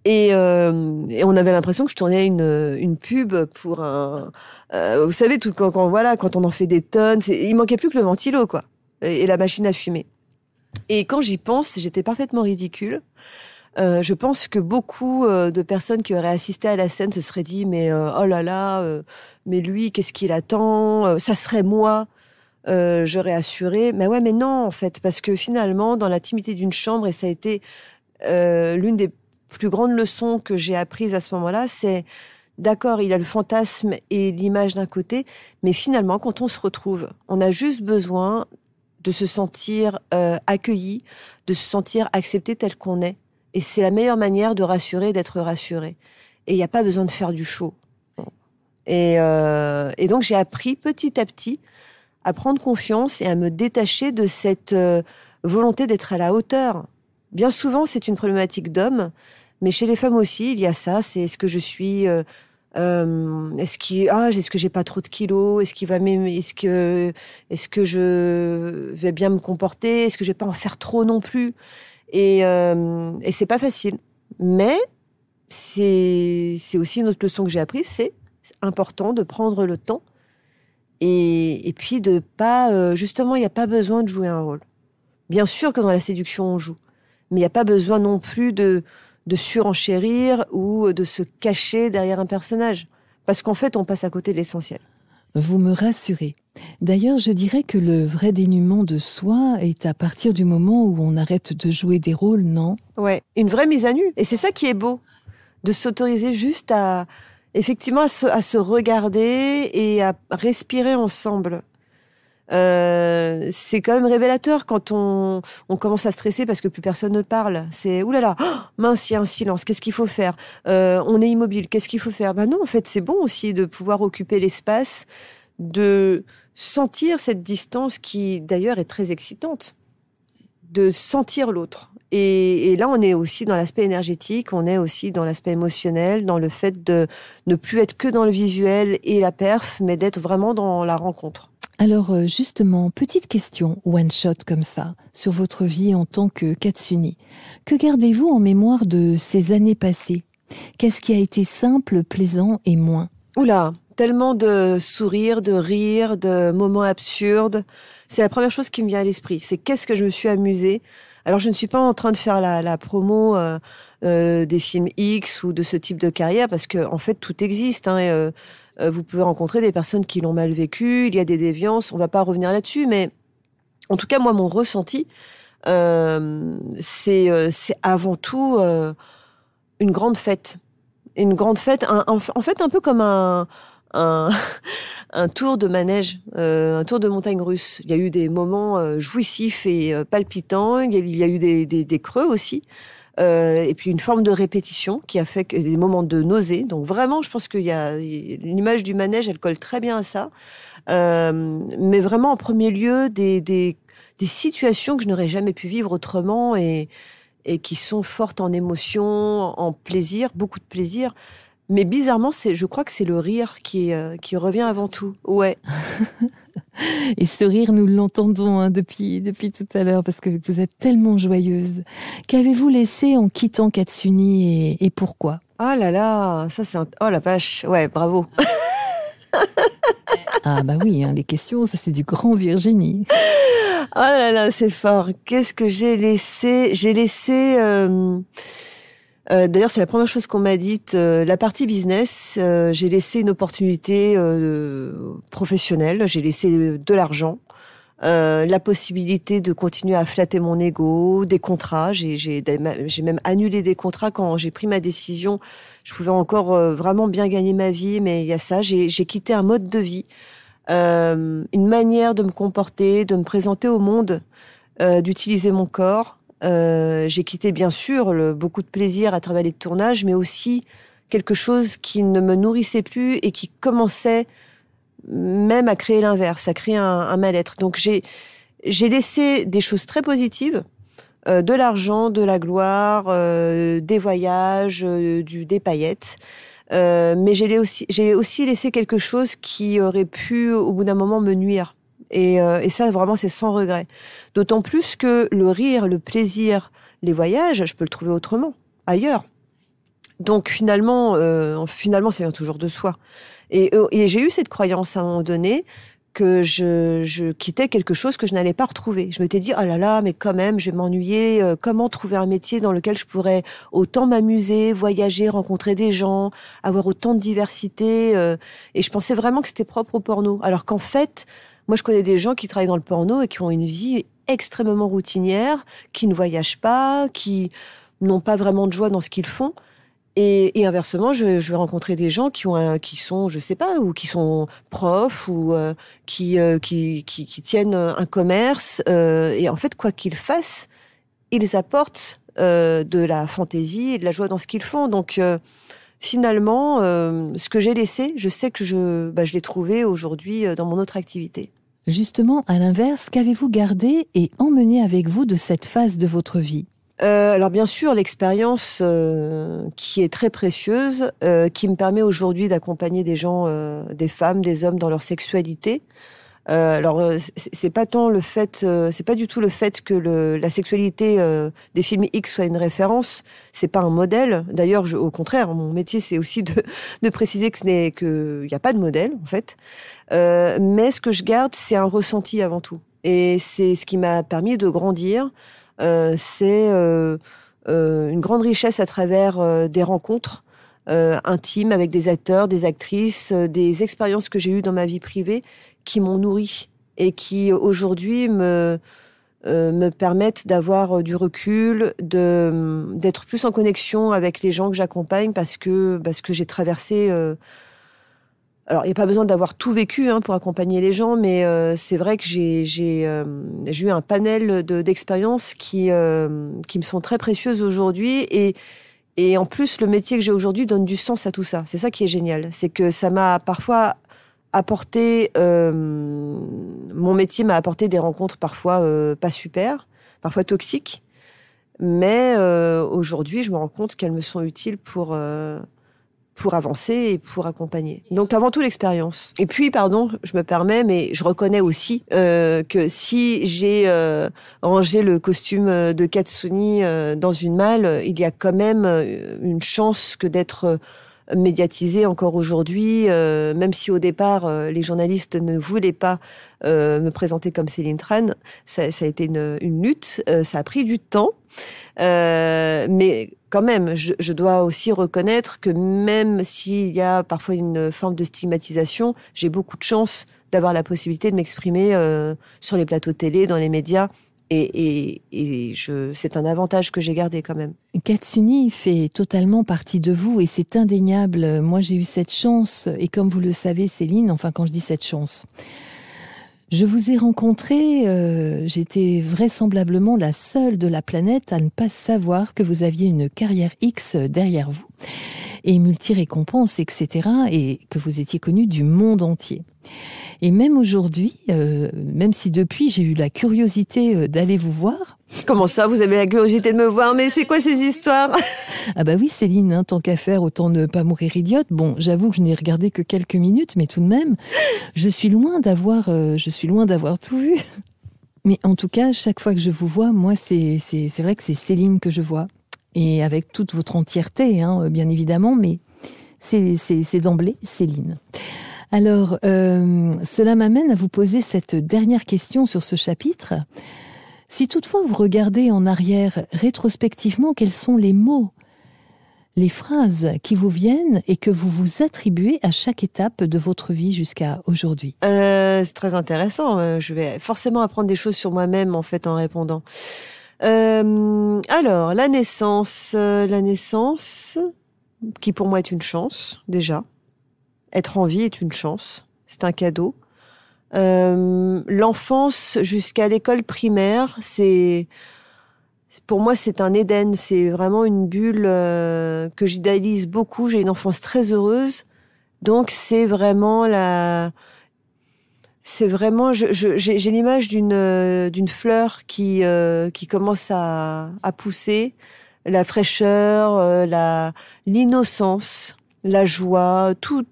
Et on avait l'impression que je tournais une pub pour vous savez, quand on en fait des tonnes, il manquait plus que le ventilo, quoi, et la machine à fumer. Et quand j'y pense, j'étais parfaitement ridicule. Je pense que beaucoup de personnes qui auraient assisté à la scène se seraient dit mais oh là là, mais lui qu'est-ce qu'il attend, ça serait moi, j'aurais assuré. Mais ouais, mais non en fait, parce que finalement dans l'intimité d'une chambre, et ça a été l'une des plus grandes leçons que j'ai apprises à ce moment-là, c'est d'accord, il a le fantasme et l'image d'un côté, mais finalement quand on se retrouve, on a juste besoin de se sentir accueilli, de se sentir accepté tel qu'on est. Et c'est la meilleure manière de rassurer, d'être rassuré. Et il n'y a pas besoin de faire du show. Et donc, j'ai appris petit à petit à prendre confiance et à me détacher de cette volonté d'être à la hauteur. Bien souvent, c'est une problématique d'homme, mais chez les femmes aussi, il y a ça. C'est est-ce que je suis... est-ce que j'ai pas trop de kilos? Est-ce qu'il va m'aimer? Est-ce que je vais bien me comporter? Est-ce que je vais pas en faire trop non plus? Et c'est pas facile. Mais c'est aussi une autre leçon que j'ai apprise, c'est important de prendre le temps et puis de pas... justement, il n'y a pas besoin de jouer un rôle. Bien sûr que dans la séduction, on joue. Mais il n'y a pas besoin non plus de surenchérir ou de se cacher derrière un personnage. Parce qu'en fait, on passe à côté de l'essentiel. Vous me rassurez. D'ailleurs, je dirais que le vrai dénuement de soi est à partir du moment où on arrête de jouer des rôles, non? Ouais, une vraie mise à nu. Et c'est ça qui est beau, de s'autoriser juste à se regarder et à respirer ensemble. C'est quand même révélateur quand on commence à stresser parce que plus personne ne parle. C'est oulala, mince, il y a un silence, qu'est-ce qu'il faut faire? On est immobile, qu'est-ce qu'il faut faire? Non, en fait, c'est bon aussi de pouvoir occuper l'espace, de sentir cette distance qui, d'ailleurs, est très excitante, de sentir l'autre. Et là, on est aussi dans l'aspect énergétique, on est aussi dans l'aspect émotionnel, dans le fait de ne plus être que dans le visuel et la perf, mais d'être vraiment dans la rencontre. Alors justement, petite question one shot comme ça, sur votre vie en tant que Katsuni. Que gardez-vous en mémoire de ces années passées? Qu'est-ce qui a été simple, plaisant et moins? Oula, tellement de sourires, de rires, de moments absurdes. C'est la première chose qui me vient à l'esprit. C'est qu'est-ce que je me suis amusée. Alors je ne suis pas en train de faire la promo des films X ou de ce type de carrière, parce que en fait tout existe. Vous pouvez rencontrer des personnes qui l'ont mal vécu, il y a des déviances, on va pas revenir là-dessus, mais en tout cas, moi, mon ressenti, c'est avant tout une grande fête. Une grande fête, en fait, un peu comme un tour de manège, un tour de montagne russe. Il y a eu des moments jouissifs et palpitants. Il y a eu des creux aussi. Et puis une forme de répétition qui a fait des moments de nausée. Donc vraiment, je pense qu'il y a l'image du manège, elle colle très bien à ça. Mais vraiment, en premier lieu, des situations que je n'aurais jamais pu vivre autrement et qui sont fortes en émotion, en plaisir, beaucoup de plaisir. Mais bizarrement, je crois que c'est le rire qui revient avant tout. Ouais. Et ce rire, nous l'entendons depuis tout à l'heure parce que vous êtes tellement joyeuse. Qu'avez-vous laissé en quittant Katsuni et pourquoi ? Ah là là, ça c'est oh la vache, ouais, bravo. Ah bah oui, les questions, ça c'est du grand Virginie. Oh là là, c'est fort. Qu'est-ce que j'ai laissé ? J'ai laissé... d'ailleurs, c'est la première chose qu'on m'a dite. La partie business, j'ai laissé une opportunité professionnelle. J'ai laissé de l'argent, la possibilité de continuer à flatter mon ego, des contrats. J'ai même annulé des contrats quand j'ai pris ma décision. Je pouvais encore vraiment bien gagner ma vie, mais il y a ça. J'ai quitté un mode de vie, une manière de me comporter, de me présenter au monde, d'utiliser mon corps. J'ai quitté bien sûr beaucoup de plaisir à travers les tournages, mais aussi quelque chose qui ne me nourrissait plus et qui commençait même à créer l'inverse, à créer un mal-être. Donc j'ai laissé des choses très positives, de l'argent, de la gloire, des voyages, des paillettes. Mais j'ai aussi laissé quelque chose qui aurait pu, au bout d'un moment, me nuire. Et ça, vraiment, c'est sans regret. D'autant plus que le rire, le plaisir, les voyages, je peux le trouver autrement, ailleurs. Donc finalement, ça vient toujours de soi. Et j'ai eu cette croyance à un moment donné que je quittais quelque chose que je n'allais pas retrouver. Je m'étais dit, oh là là, mais quand même, je vais m'ennuyer. Comment trouver un métier dans lequel je pourrais autant m'amuser, voyager, rencontrer des gens, avoir autant de diversité. Et je pensais vraiment que c'était propre au porno. Alors qu'en fait, moi, je connais des gens qui travaillent dans le porno et qui ont une vie extrêmement routinière, qui ne voyagent pas, qui n'ont pas vraiment de joie dans ce qu'ils font. Et inversement, je vais rencontrer des gens qui sont, je sais pas, ou qui sont profs ou qui tiennent un commerce. Et en fait, quoi qu'ils fassent, ils apportent de la fantaisie et de la joie dans ce qu'ils font. Donc finalement, ce que j'ai laissé, je sais que je l'ai trouvé aujourd'hui dans mon autre activité. Justement, à l'inverse, qu'avez-vous gardé et emmené avec vous de cette phase de votre vie ? Alors bien sûr, l'expérience qui est très précieuse, qui me permet aujourd'hui d'accompagner des gens, des femmes, des hommes dans leur sexualité. Alors c'est pas tant le fait, c'est pas du tout le fait que la sexualité des films X soit une référence. C'est pas un modèle. D'ailleurs, au contraire, mon métier c'est aussi de préciser qu'il n'y a pas de modèle en fait. Mais ce que je garde, c'est un ressenti avant tout. Et c'est ce qui m'a permis de grandir. C'est une grande richesse à travers des rencontres intimes avec des acteurs, des actrices, des expériences que j'ai eues dans ma vie privée qui m'ont nourrie et qui aujourd'hui me permettent d'avoir du recul, d'être plus en connexion avec les gens que j'accompagne parce que j'ai traversé. Alors, il n'y a pas besoin d'avoir tout vécu pour accompagner les gens, mais c'est vrai que j'ai eu un panel d'expériences qui me sont très précieuses aujourd'hui. Et en plus, le métier que j'ai aujourd'hui donne du sens à tout ça. C'est ça qui est génial. C'est que ça m'a parfois apporté... mon métier m'a apporté des rencontres parfois pas super, parfois toxiques. Mais aujourd'hui, je me rends compte qu'elles me sont utiles pour avancer et pour accompagner. Donc avant tout l'expérience. Et puis, pardon, je me permets, mais je reconnais aussi que si j'ai rangé le costume de Katsuni dans une malle, il y a quand même une chance que d'être médiatisé encore aujourd'hui, même si au départ les journalistes ne voulaient pas me présenter comme Céline Tran. Ça a été une lutte, ça a pris du temps, mais quand même, je dois aussi reconnaître que même s'il y a parfois une forme de stigmatisation, j'ai beaucoup de chance d'avoir la possibilité de m'exprimer sur les plateaux télé, dans les médias, C'est un avantage que j'ai gardé quand même. Katsuni fait totalement partie de vous et c'est indéniable. Moi, j'ai eu cette chance, et comme vous le savez, Céline, enfin quand je dis cette chance, je vous ai rencontré, j'étais vraisemblablement la seule de la planète à ne pas savoir que vous aviez une carrière X derrière vous, et multi-récompenses, etc., et que vous étiez connu du monde entier. Et même aujourd'hui, même si depuis j'ai eu la curiosité d'aller vous voir. Comment ça, vous avez la curiosité de me voir? Mais c'est quoi ces histoires? Ah bah oui Céline, hein, tant qu'à faire, autant ne pas mourir idiote. Bon, j'avoue que je n'ai regardé que quelques minutes, mais tout de même, je suis loin d'avoir tout vu. Mais en tout cas, chaque fois que je vous vois, moi c'est vrai que c'est Céline que je vois. Et avec toute votre entièreté, hein, bien évidemment, mais c'est d'emblée Céline. Alors, cela m'amène à vous poser cette dernière question sur ce chapitre. Si toutefois vous regardez en arrière rétrospectivement, quels sont les mots, les phrases qui vous viennent et que vous vous attribuez à chaque étape de votre vie jusqu'à aujourd'hui? C'est très intéressant. Je vais forcément apprendre des choses sur moi-même en fait en répondant. Alors, la naissance, qui pour moi est une chance déjà. Être en vie est une chance, c'est un cadeau. L'enfance jusqu'à l'école primaire, pour moi c'est un Éden, c'est vraiment une bulle que j'idéalise beaucoup. J'ai une enfance très heureuse, donc j'ai l'image d'une fleur qui commence à pousser, la fraîcheur, l'innocence. La joie, tout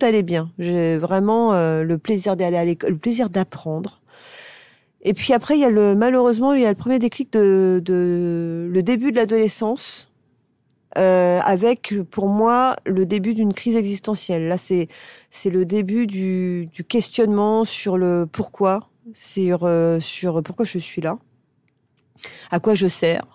allait bien. J'ai vraiment le plaisir d'aller à l'école, le plaisir d'apprendre. Et puis après, malheureusement, il y a le premier déclic le début de l'adolescence, avec pour moi le début d'une crise existentielle. Là, c'est le début du questionnement sur le pourquoi, sur pourquoi je suis là, à quoi je sers.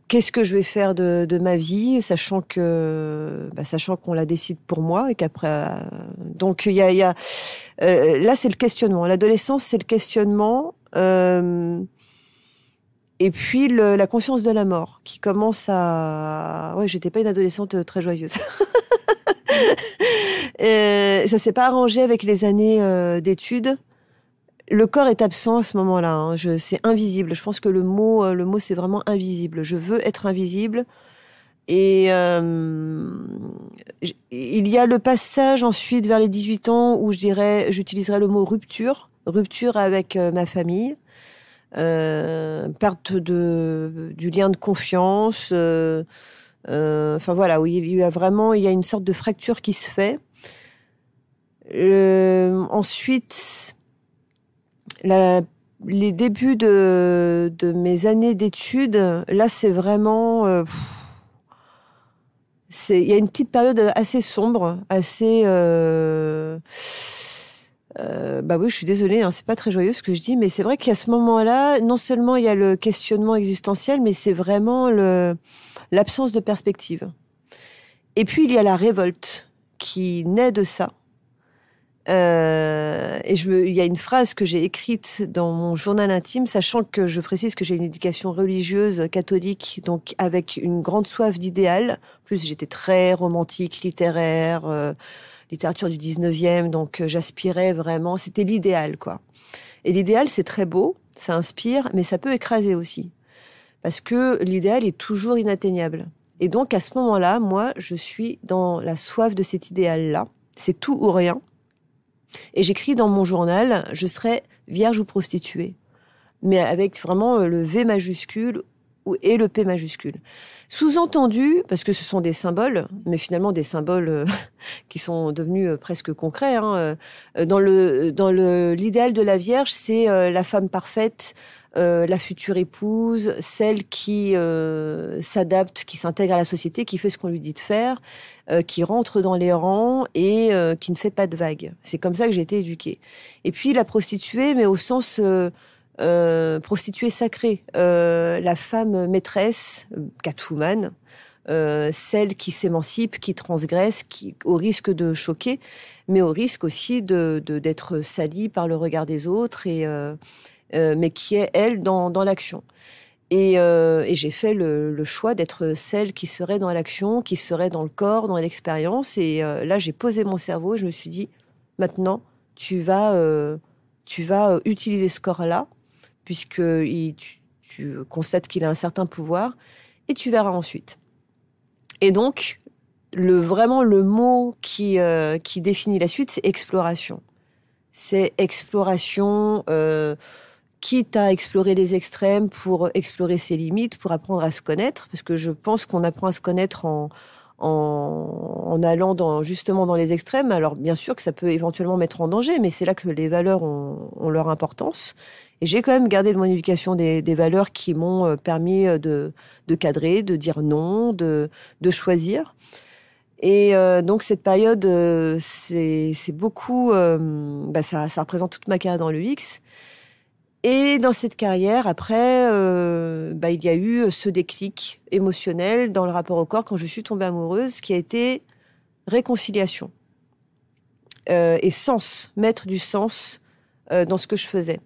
Qu'est-ce que je vais faire de ma vie, sachant qu'on la décide pour moi et qu'après donc il y a là c'est le questionnement. L'adolescence c'est le questionnement et puis la conscience de la mort qui commence j'étais pas une adolescente très joyeuse. Ça s'est pas arrangé avec les années d'études. Le corps est absent à ce moment-là. Hein. C'est invisible. Je pense que le mot, c'est vraiment invisible. Je veux être invisible. Et il y a le passage ensuite vers les 18 ans où j'utiliserais le mot rupture. Rupture avec ma famille. Perte du lien de confiance. Enfin voilà, où il y a une sorte de fracture qui se fait. Ensuite... les débuts de mes années d'études, là, c'est vraiment... il y a une petite période assez sombre, assez... oui, je suis désolée, hein, c'est pas très joyeux ce que je dis, mais c'est vrai qu'à ce moment-là, non seulement il y a le questionnement existentiel, mais c'est vraiment l'absence de perspective. Et puis, il y a la révolte qui naît de ça. Il y a une phrase que j'ai écrite dans mon journal intime, sachant que je précise que j'ai une éducation religieuse catholique, donc avec une grande soif d'idéal. En plus, j'étais très romantique, littéraire, littérature du 19e, donc j'aspirais vraiment, c'était l'idéal, quoi. Et l'idéal, c'est très beau, ça inspire, mais ça peut écraser aussi. Parce que l'idéal est toujours inatteignable. Et donc, à ce moment-là, moi, je suis dans la soif de cet idéal-là. C'est tout ou rien. Et j'écris dans mon journal, je serai vierge ou prostituée. Mais avec vraiment le V majuscule et le P majuscule. Sous-entendu, parce que ce sont des symboles, mais finalement des symboles qui sont devenus presque concrets. Hein, dans l'idéal de la Vierge, c'est la femme parfaite, la future épouse, celle qui s'adapte, qui s'intègre à la société, qui fait ce qu'on lui dit de faire, qui rentre dans les rangs et qui ne fait pas de vagues. C'est comme ça que j'ai été éduquée. Et puis la prostituée, mais au sens prostituée sacrée, la femme maîtresse, Catwoman, celle qui s'émancipe, qui transgresse, au risque de choquer, mais au risque aussi d'être salie par le regard des autres, mais qui est, elle, dans l'action. Et j'ai fait le choix d'être celle qui serait dans l'action, qui serait dans le corps, dans l'expérience. Et là, j'ai posé mon cerveau et je me suis dit, maintenant, tu vas utiliser ce corps-là, puisque tu constates qu'il a un certain pouvoir, et tu verras ensuite. Et donc, vraiment le mot qui définit la suite, c'est exploration. C'est exploration, quitte à explorer les extrêmes pour explorer ses limites, pour apprendre à se connaître, parce que je pense qu'on apprend à se connaître en allant justement dans les extrêmes. Alors bien sûr que ça peut éventuellement mettre en danger, mais c'est là que les valeurs ont leur importance. Et j'ai quand même gardé de mon éducation des valeurs qui m'ont permis de cadrer, de dire non, de choisir. Et donc cette période, c'est beaucoup, ça représente toute ma carrière dans l'UX. Et dans cette carrière, après, il y a eu ce déclic émotionnel dans le rapport au corps quand je suis tombée amoureuse, qui a été réconciliation et sens, mettre du sens dans ce que je faisais.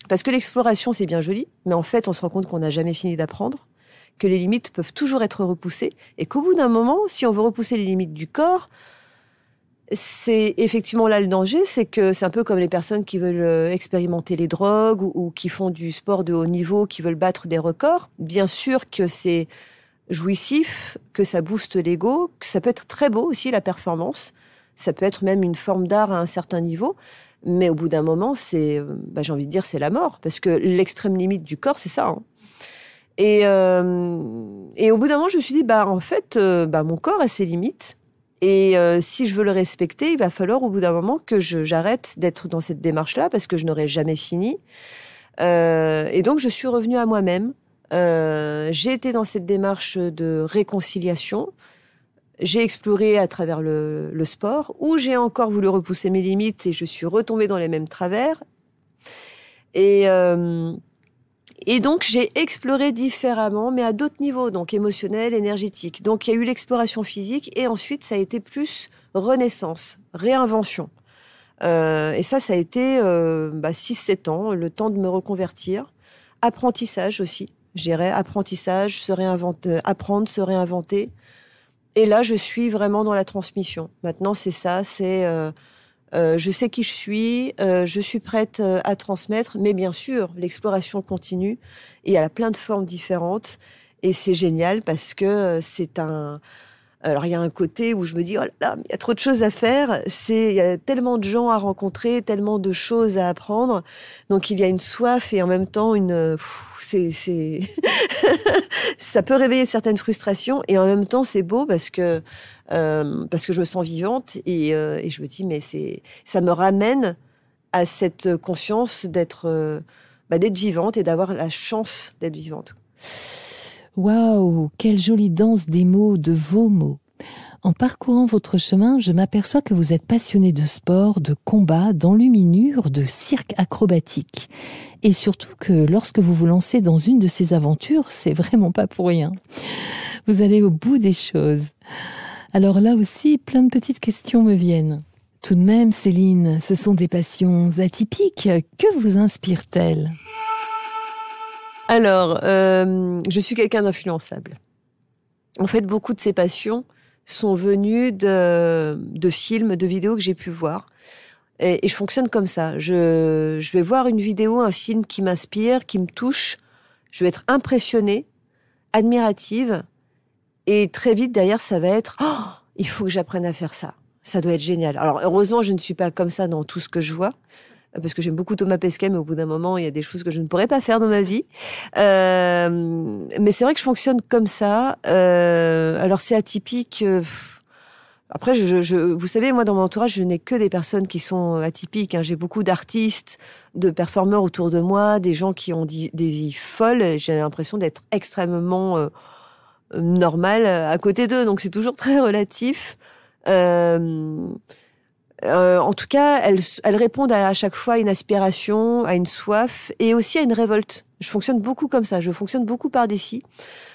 Parce que l'exploration, c'est bien joli, mais en fait, on se rend compte qu'on n'a jamais fini d'apprendre, que les limites peuvent toujours être repoussées, et qu'au bout d'un moment, si on veut repousser les limites du corps, c'est effectivement là le danger, c'est que c'est un peu comme les personnes qui veulent expérimenter les drogues ou qui font du sport de haut niveau, qui veulent battre des records. Bien sûr que c'est jouissif, que ça booste l'ego, que ça peut être très beau aussi, la performance. Ça peut être même une forme d'art à un certain niveau. Mais au bout d'un moment, j'ai envie de dire, c'est la mort. Parce que l'extrême limite du corps, c'est ça. Hein. Et au bout d'un moment, je me suis dit, en fait, mon corps a ses limites. Et si je veux le respecter, il va falloir au bout d'un moment que j'arrête d'être dans cette démarche-là parce que je n'aurai jamais fini. Et donc, je suis revenue à moi-même. J'ai été dans cette démarche de réconciliation. J'ai exploré à travers le sport, où j'ai encore voulu repousser mes limites et je suis retombée dans les mêmes travers. Et donc, j'ai exploré différemment, mais à d'autres niveaux, donc émotionnel, énergétique. Donc, il y a eu l'exploration physique et ensuite, ça a été plus renaissance, réinvention. Et ça a été 6-7 ans, le temps de me reconvertir. Apprentissage aussi, je dirais. Apprentissage, apprendre, se réinventer. Et là, je suis vraiment dans la transmission. Maintenant, c'est ça, je sais qui je suis prête à transmettre, mais bien sûr, l'exploration continue et elle a plein de formes différentes. Et c'est génial parce que alors, il y a un côté où je me dis, oh là là, il y a trop de choses à faire. Il y a tellement de gens à rencontrer, tellement de choses à apprendre. Donc, il y a une soif et en même temps, ça peut réveiller certaines frustrations et en même temps, c'est beau parce que je me sens vivante et je me dis, mais ça me ramène à cette conscience d'être vivante et d'avoir la chance d'être vivante. Waouh, quelle jolie danse des mots, de vos mots. En parcourant votre chemin, je m'aperçois que vous êtes passionné de sport, de combat, d'enluminure, de cirque acrobatique. Et surtout que lorsque vous vous lancez dans une de ces aventures, c'est vraiment pas pour rien. Vous allez au bout des choses. Alors là aussi, plein de petites questions me viennent. Tout de même, Céline, ce sont des passions atypiques. Que vous inspirent-elles ? Alors, je suis quelqu'un d'influençable. En fait, beaucoup de ces passions sont venues de films, de vidéos que j'ai pu voir. Et je fonctionne comme ça. Je vais voir une vidéo, un film qui m'inspire, qui me touche. Je vais être impressionnée, admirative. Et très vite, derrière, ça va être « Oh, il faut que j'apprenne à faire ça. Ça doit être génial. » Alors, heureusement, je ne suis pas comme ça dans tout ce que je vois. Parce que j'aime beaucoup Thomas Pesquet, mais au bout d'un moment, il y a des choses que je ne pourrais pas faire dans ma vie. Mais c'est vrai que je fonctionne comme ça. Alors, c'est atypique. Après, vous savez, moi, dans mon entourage, je n'ai que des personnes qui sont atypiques. Hein. J'ai beaucoup d'artistes, de performeurs autour de moi, des gens qui ont des vies folles. J'ai l'impression d'être extrêmement normale à côté d'eux. Donc, c'est toujours très relatif. En tout cas, elles répondent à chaque fois à une aspiration, à une soif et aussi à une révolte. Je fonctionne beaucoup comme ça. Je fonctionne beaucoup par défi.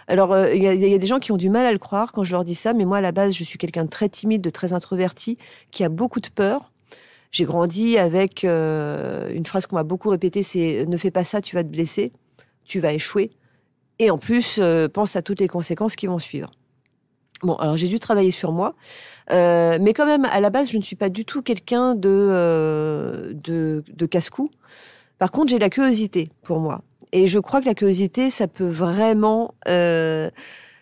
Alors, il y a des gens qui ont du mal à le croire quand je leur dis ça, mais moi, à la base, je suis quelqu'un de très timide, de très introverti, qui a beaucoup de peur. J'ai grandi avec une phrase qu'on m'a beaucoup répétée, c'est « Ne fais pas ça, tu vas te blesser, tu vas échouer. » Et en plus, pense à toutes les conséquences qui vont suivre. Bon, alors j'ai dû travailler sur moi, mais quand même, à la base, je ne suis pas du tout quelqu'un de casse-cou. Par contre, j'ai la curiosité pour moi. Et je crois que la curiosité, ça peut vraiment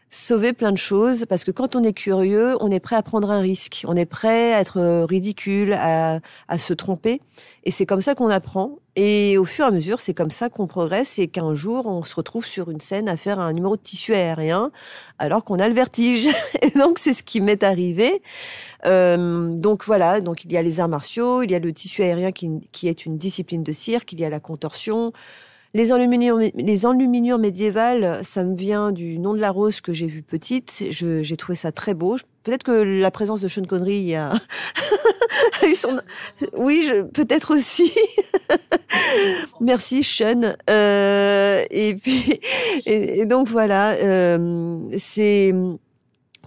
sauver plein de choses, parce que quand on est curieux, on est prêt à prendre un risque, on est prêt à être ridicule, à se tromper, et c'est comme ça qu'on apprend. Et au fur et à mesure, c'est comme ça qu'on progresse, et qu'un jour, on se retrouve sur une scène à faire un numéro de tissu aérien, alors qu'on a le vertige. Et donc, c'est ce qui m'est arrivé. Donc voilà, donc il y a les arts martiaux, il y a le tissu aérien qui est une discipline de cirque, il y a la contorsion. Les enluminures médiévales, ça me vient du nom de la rose que j'ai vu petite. J'ai trouvé ça très beau. Peut-être que la présence de Sean Connery a eu son... Oui, peut-être aussi. Merci Sean. Et donc voilà,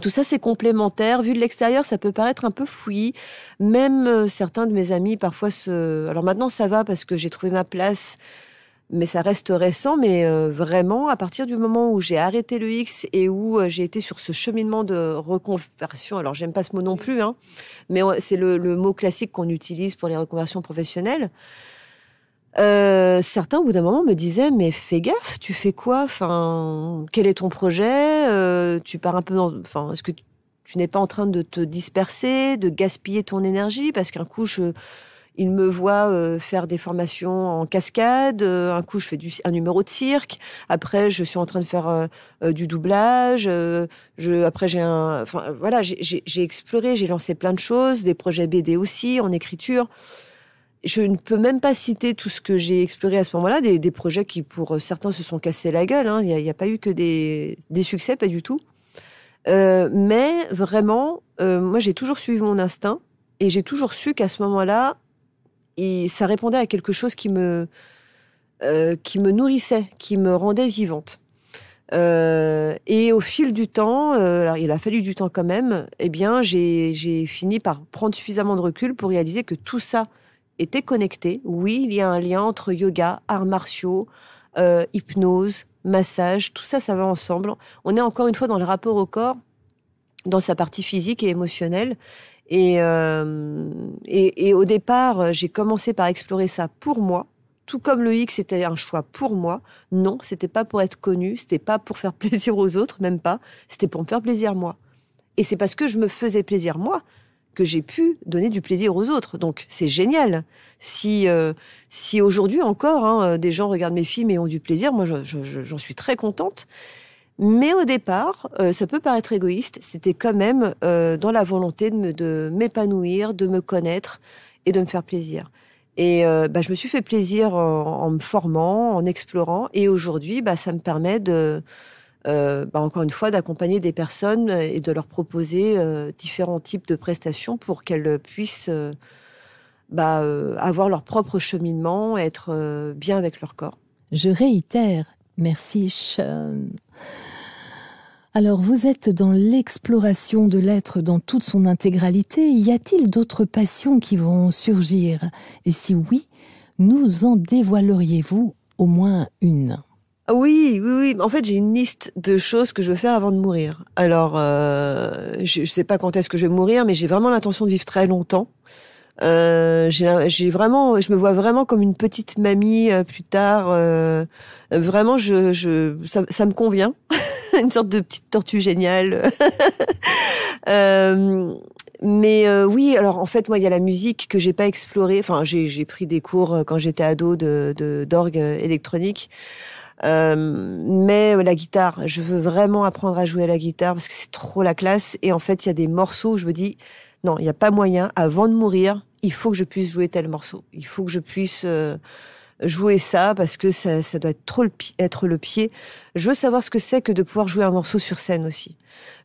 tout ça, c'est complémentaire. Vu de l'extérieur, ça peut paraître un peu fouillis. Même certains de mes amis, parfois, alors maintenant, ça va parce que j'ai trouvé ma place. Mais ça reste récent, mais vraiment, à partir du moment où j'ai arrêté le X et où j'ai été sur ce cheminement de reconversion, alors j'aime pas ce mot non plus, hein, mais c'est le mot classique qu'on utilise pour les reconversions professionnelles. Certains, au bout d'un moment, me disaient « Mais fais gaffe, tu fais quoi ? Enfin, quel est ton projet ? Tu pars un peu dans... Enfin, est-ce que tu n'es pas en train de te disperser, de gaspiller ton énergie ? Parce qu'un coup, il me voit faire des formations en cascade. Un coup, je fais un numéro de cirque. Après, je suis en train de faire du doublage. Après, enfin, voilà, j'ai exploré, j'ai lancé plein de choses, des projets BD aussi, en écriture. Je ne peux même pas citer tout ce que j'ai exploré à ce moment-là, des projets qui, pour certains, se sont cassés la gueule. Hein. Il n'y a pas eu que des succès, pas du tout. Mais vraiment, moi, j'ai toujours suivi mon instinct et j'ai toujours su qu'à ce moment-là, ça répondait à quelque chose qui me nourrissait, qui me rendait vivante. Et au fil du temps, alors il a fallu du temps quand même, eh bien j'ai fini par prendre suffisamment de recul pour réaliser que tout ça était connecté. Oui, il y a un lien entre yoga, arts martiaux, hypnose, massage, tout ça, ça va ensemble. On est encore une fois dans le rapport au corps, dans sa partie physique et émotionnelle. Et au départ, j'ai commencé par explorer ça pour moi, tout comme le X était un choix pour moi. Non, c'était pas pour être connu, c'était pas pour faire plaisir aux autres, même pas. C'était pour me faire plaisir moi. Et c'est parce que je me faisais plaisir moi que j'ai pu donner du plaisir aux autres. Donc c'est génial. Si aujourd'hui encore, des gens regardent mes films et ont du plaisir, moi j'en suis très contente. Mais au départ, ça peut paraître égoïste, c'était quand même dans la volonté de m'épanouir, de me connaître et de me faire plaisir. Et je me suis fait plaisir en me formant, en explorant. Et aujourd'hui, ça me permet encore une fois, d'accompagner des personnes et de leur proposer différents types de prestations pour qu'elles puissent avoir leur propre cheminement, être bien avec leur corps. Je réitère, merci Sean. Alors, vous êtes dans l'exploration de l'être dans toute son intégralité. Y a-t-il d'autres passions qui vont surgir ? Et si oui, nous en dévoileriez-vous au moins une ? Oui. En fait, j'ai une liste de choses que je veux faire avant de mourir. Alors, je sais pas quand est-ce que je vais mourir, mais j'ai vraiment l'intention de vivre très longtemps. Je me vois vraiment comme une petite mamie plus tard. Vraiment, ça me convient. Une sorte de petite tortue géniale. Oui, alors en fait, moi, il y a la musique que j'ai pas explorée. Enfin, j'ai pris des cours quand j'étais ado d'orgue électronique. Mais la guitare, je veux vraiment apprendre à jouer à la guitare parce que c'est trop la classe. Et en fait, il y a des morceaux où je me dis, non, il n'y a pas moyen. Avant de mourir, il faut que je puisse jouer tel morceau. Il faut que je puisse jouer ça parce que ça doit être le pied. Je veux savoir ce que c'est que de pouvoir jouer un morceau sur scène aussi.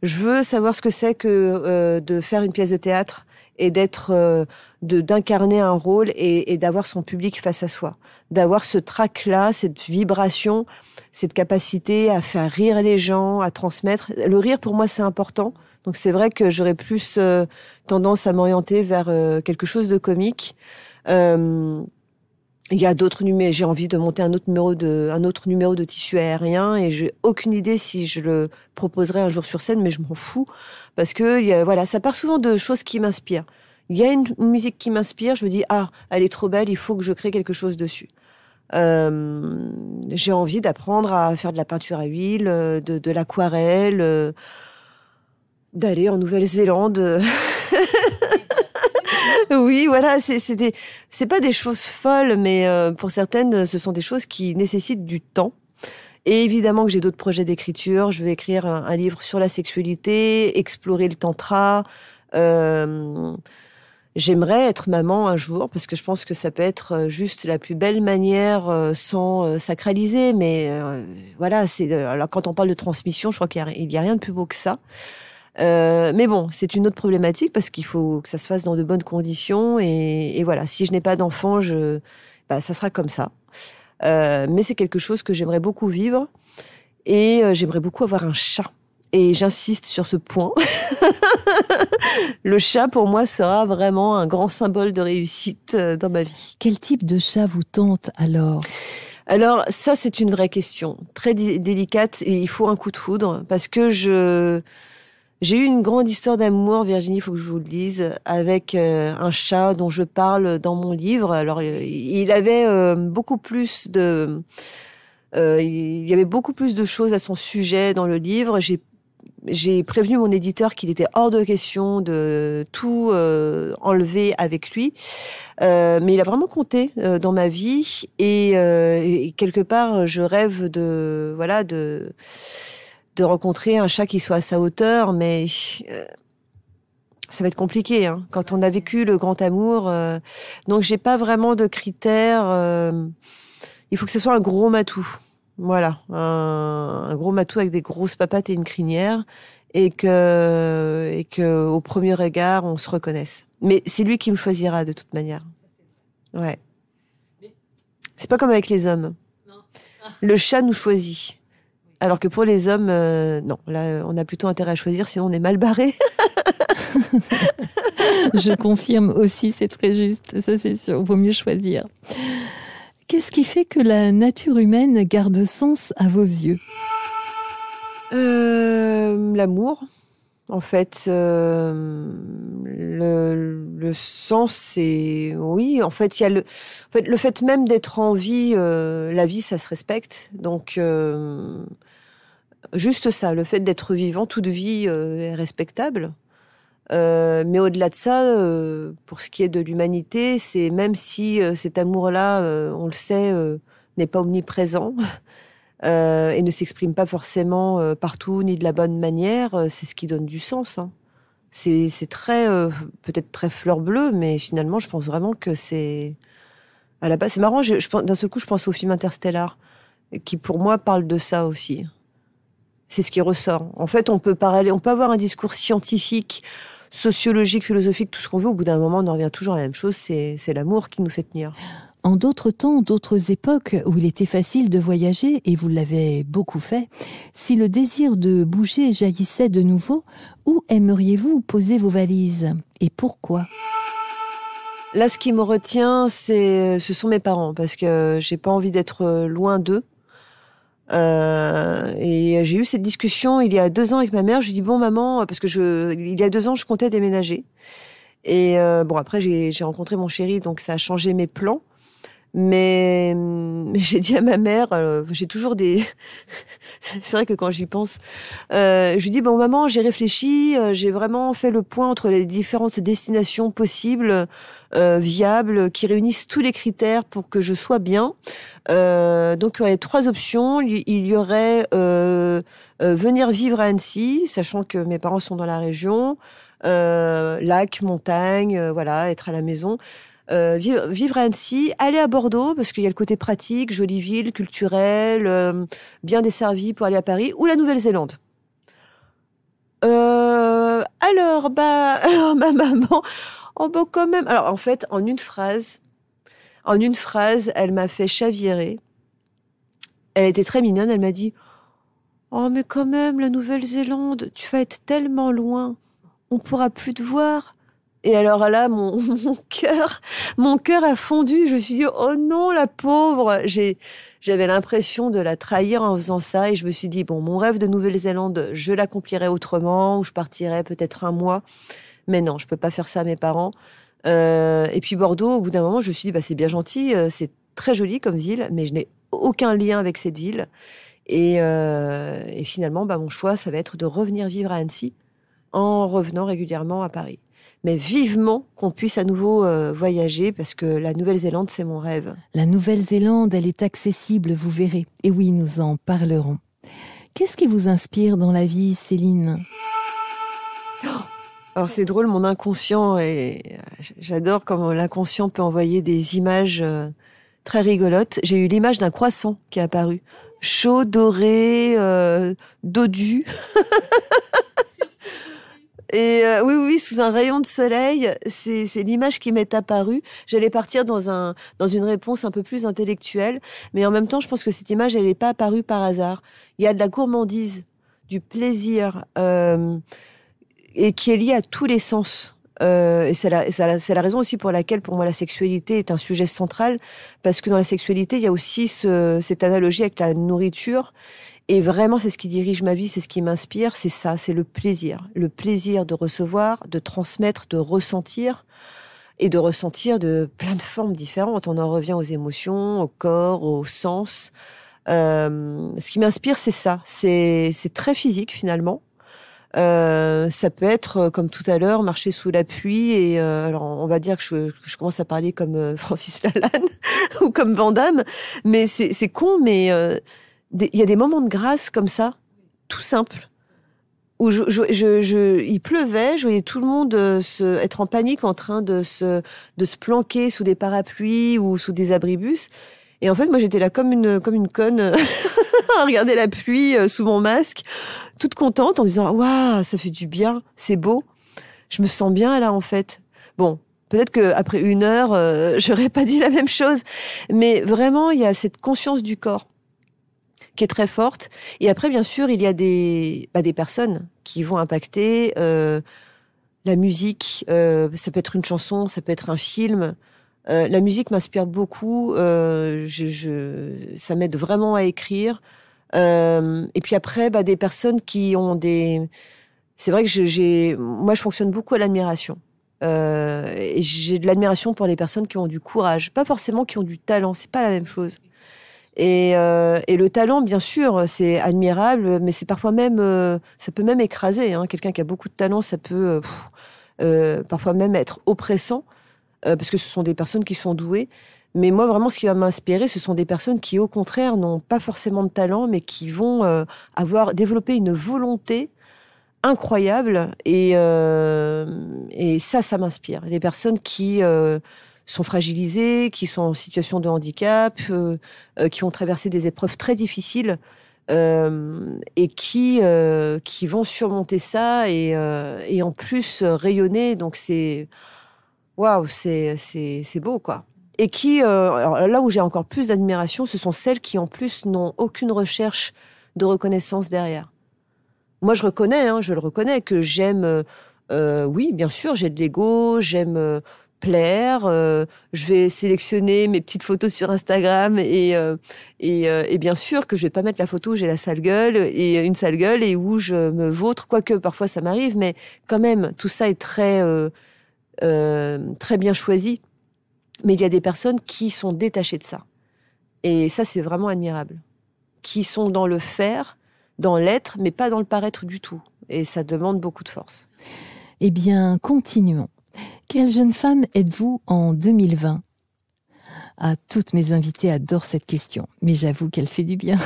Je veux savoir ce que c'est que de faire une pièce de théâtre et d'incarner un rôle et d'avoir son public face à soi, d'avoir ce trac-là, cette vibration, cette capacité à faire rire les gens, à transmettre. Le rire, pour moi, c'est important. Donc c'est vrai que j'aurais plus tendance à m'orienter vers quelque chose de comique. Il y a d'autres numéros. J'ai envie de monter un autre numéro de tissu aérien et j'ai aucune idée si je le proposerai un jour sur scène, mais je m'en fous parce que voilà, ça part souvent de choses qui m'inspirent. Il y a une musique qui m'inspire, je me dis elle est trop belle, il faut que je crée quelque chose dessus. J'ai envie d'apprendre à faire de la peinture à huile, de l'aquarelle, d'aller en Nouvelle-Zélande. Oui, voilà, c'est pas des choses folles, mais pour certaines, ce sont des choses qui nécessitent du temps. Et évidemment que j'ai d'autres projets d'écriture. Je vais écrire un livre sur la sexualité, explorer le tantra. J'aimerais être maman un jour, parce que je pense que ça peut être juste la plus belle manière sans sacraliser. Mais voilà, alors quand on parle de transmission, je crois qu'il y a rien de plus beau que ça. Mais bon, c'est une autre problématique parce qu'il faut que ça se fasse dans de bonnes conditions et voilà. Si je n'ai pas d'enfant, ça sera comme ça. Mais c'est quelque chose que j'aimerais beaucoup vivre et j'aimerais beaucoup avoir un chat. Et j'insiste sur ce point. Le chat, pour moi, sera vraiment un grand symbole de réussite dans ma vie. Quel type de chat vous tente alors ? Alors ça, c'est une vraie question, très délicate et il faut un coup de foudre parce que j'ai eu une grande histoire d'amour, Virginie, il faut que je vous le dise, avec un chat dont je parle dans mon livre. Alors, il avait beaucoup plus il y avait beaucoup plus de choses à son sujet dans le livre. J'ai prévenu mon éditeur qu'il était hors de question de tout enlever avec lui. Mais il a vraiment compté dans ma vie et quelque part, je rêve de rencontrer un chat qui soit à sa hauteur, mais ça va être compliqué quand on a vécu le grand amour. Donc, j'ai pas vraiment de critères. Il faut que ce soit un gros matou. Voilà, un gros matou avec des grosses papates et une crinière, et que au premier regard, on se reconnaisse. Mais c'est lui qui me choisira de toute manière. Ouais. C'est pas comme avec les hommes. Le chat nous choisit. Alors que pour les hommes, non, là, on a plutôt intérêt à choisir, sinon on est mal barré. Je confirme aussi, c'est très juste, ça c'est sûr, vaut mieux choisir. Qu'est-ce qui fait que la nature humaine garde sens à vos yeux ? L'amour, en fait. Le sens, c'est... Oui, en fait, il y a le fait même d'être en vie, la vie, ça se respecte. Donc, juste ça, le fait d'être vivant, toute vie est respectable. Mais au-delà de ça, pour ce qui est de l'humanité, c'est même si cet amour-là, on le sait, n'est pas omniprésent et ne s'exprime pas forcément partout ni de la bonne manière, c'est ce qui donne du sens. C'est très, peut-être très fleur bleue, mais finalement, je pense vraiment que c'est à la base. C'est marrant. D'un seul coup, je pense au film Interstellar, qui pour moi parle de ça aussi. C'est ce qui ressort. En fait, on peut avoir un discours scientifique, sociologique, philosophique, tout ce qu'on veut. Au bout d'un moment, on en revient toujours à la même chose. C'est l'amour qui nous fait tenir. En d'autres temps, d'autres époques où il était facile de voyager, et vous l'avez beaucoup fait, si le désir de bouger jaillissait de nouveau, où aimeriez-vous poser vos valises ? Et pourquoi ? Là, ce qui me retient, ce sont mes parents, parce que j'ai pas envie d'être loin d'eux. Et j'ai eu cette discussion il y a 2 ans avec ma mère. Je lui dis bon maman, parce que il y a 2 ans je comptais déménager. Et bon après j'ai rencontré mon chéri, donc ça a changé mes plans. Mais j'ai dit à ma mère, j'ai toujours des... C'est vrai que quand j'y pense, je lui dis bon maman, j'ai réfléchi, j'ai vraiment fait le point entre les différentes destinations possibles, viables, qui réunissent tous les critères pour que je sois bien. Donc il y aurait 3 options. Il y aurait venir vivre à Annecy, sachant que mes parents sont dans la région, lac, montagne, voilà, être à la maison. Vivre à Annecy, aller à Bordeaux parce qu'il y a le côté pratique, jolie ville, culturelle, bien desservie pour aller à Paris, ou la Nouvelle-Zélande. Alors ma maman, Oh, bah, quand même. Alors, en fait, en une phrase, elle m'a fait chavirer. Elle était très mignonne. Elle m'a dit, oh, mais quand même, la Nouvelle-Zélande, tu vas être tellement loin. On pourra plus te voir. Et alors là, mon cœur a fondu. Je me suis dit, oh non, la pauvre. J'avais l'impression de la trahir en faisant ça. Et je me suis dit, bon, mon rêve de Nouvelle-Zélande, je l'accomplirais autrement, ou je partirais peut-être un mois. Mais non, je peux pas faire ça à mes parents. Et puis Bordeaux, au bout d'un moment, je me suis dit, bah, c'est bien gentil, c'est très joli comme ville, mais je n'ai aucun lien avec cette ville. Et finalement, bah, mon choix, ça va être de revenir vivre à Annecy en revenant régulièrement à Paris. Mais vivement qu'on puisse à nouveau voyager, parce que la Nouvelle-Zélande, c'est mon rêve. La Nouvelle-Zélande, elle est accessible, vous verrez. Et oui, nous en parlerons. Qu'est-ce qui vous inspire dans la vie, Céline ? Alors c'est drôle, mon inconscient, et j'adore comment l'inconscient peut envoyer des images très rigolotes. J'ai eu l'image d'un croissant qui est apparu. Chaud, doré, dodu. Et oui, sous un rayon de soleil, c'est l'image qui m'est apparue. J'allais partir dans une réponse un peu plus intellectuelle, mais en même temps, je pense que cette image, elle n'est pas apparue par hasard. Il y a de la gourmandise, du plaisir, et qui est lié à tous les sens. Et c'est la raison aussi pour laquelle, pour moi, la sexualité est un sujet central, parce que dans la sexualité, il y a aussi cette analogie avec la nourriture. Et vraiment, c'est ce qui dirige ma vie, c'est ce qui m'inspire, c'est ça, c'est le plaisir. Le plaisir de recevoir, de transmettre, de ressentir, et de ressentir de plein de formes différentes. On en revient aux émotions, au corps, aux sens. Ce qui m'inspire, c'est ça. C'est très physique, finalement. Ça peut être, comme tout à l'heure, marcher sous la pluie, et alors on va dire que je commence à parler comme Francis Lalanne ou comme Van Damme, mais c'est con, mais il y a des moments de grâce comme ça, tout simple, où il pleuvait, je voyais tout le monde être en panique, en train de se planquer sous des parapluies ou sous des abribus. Et en fait, moi, j'étais là comme une conne à regarder la pluie sous mon masque, toute contente, en me disant « Waouh, ça fait du bien, c'est beau. Je me sens bien là, en fait. » Bon, peut-être qu'après 1 heure, j'aurais pas dit la même chose. Mais vraiment, il y a cette conscience du corps qui est très forte. Et après, bien sûr, il y a des personnes qui vont impacter la musique. Ça peut être une chanson, ça peut être un film. La musique m'inspire beaucoup. Ça m'aide vraiment à écrire. Et puis après, des personnes qui ont des... C'est vrai que moi, je fonctionne beaucoup à l'admiration. Et j'ai de l'admiration pour les personnes qui ont du courage. Pas forcément qui ont du talent, c'est pas la même chose. Et le talent, bien sûr, c'est admirable, mais c'est parfois même... ça peut même écraser. Hein. Quelqu'un qui a beaucoup de talent, ça peut parfois même être oppressant. Parce que ce sont des personnes qui sont douées. Mais moi, vraiment, ce qui va m'inspirer, ce sont des personnes qui, au contraire, n'ont pas forcément de talent, mais qui vont avoir développé une volonté incroyable. Et ça m'inspire. Les personnes qui sont fragilisées, qui sont en situation de handicap, qui ont traversé des épreuves très difficiles, et qui vont surmonter ça et en plus rayonner. Donc c'est... Waouh, c'est beau, quoi. Et qui, alors là où j'ai encore plus d'admiration, ce sont celles qui, en plus, n'ont aucune recherche de reconnaissance derrière. Moi, je le reconnais, que j'aime... oui, bien sûr, j'ai de l'ego, j'aime plaire, je vais sélectionner mes petites photos sur Instagram, et bien sûr que je vais pas mettre la photo où j'ai une sale gueule et où je me vautre, quoique parfois ça m'arrive, mais quand même, tout ça est très bien choisi. Mais il y a des personnes qui sont détachées de ça. Et ça, c'est vraiment admirable. Qui sont dans le faire, dans l'être, mais pas dans le paraître du tout. Et ça demande beaucoup de force. Eh bien, continuons. Quelle jeune femme êtes-vous en 2020 ? Ah, toutes mes invitées adorent cette question, mais j'avoue qu'elle fait du bien.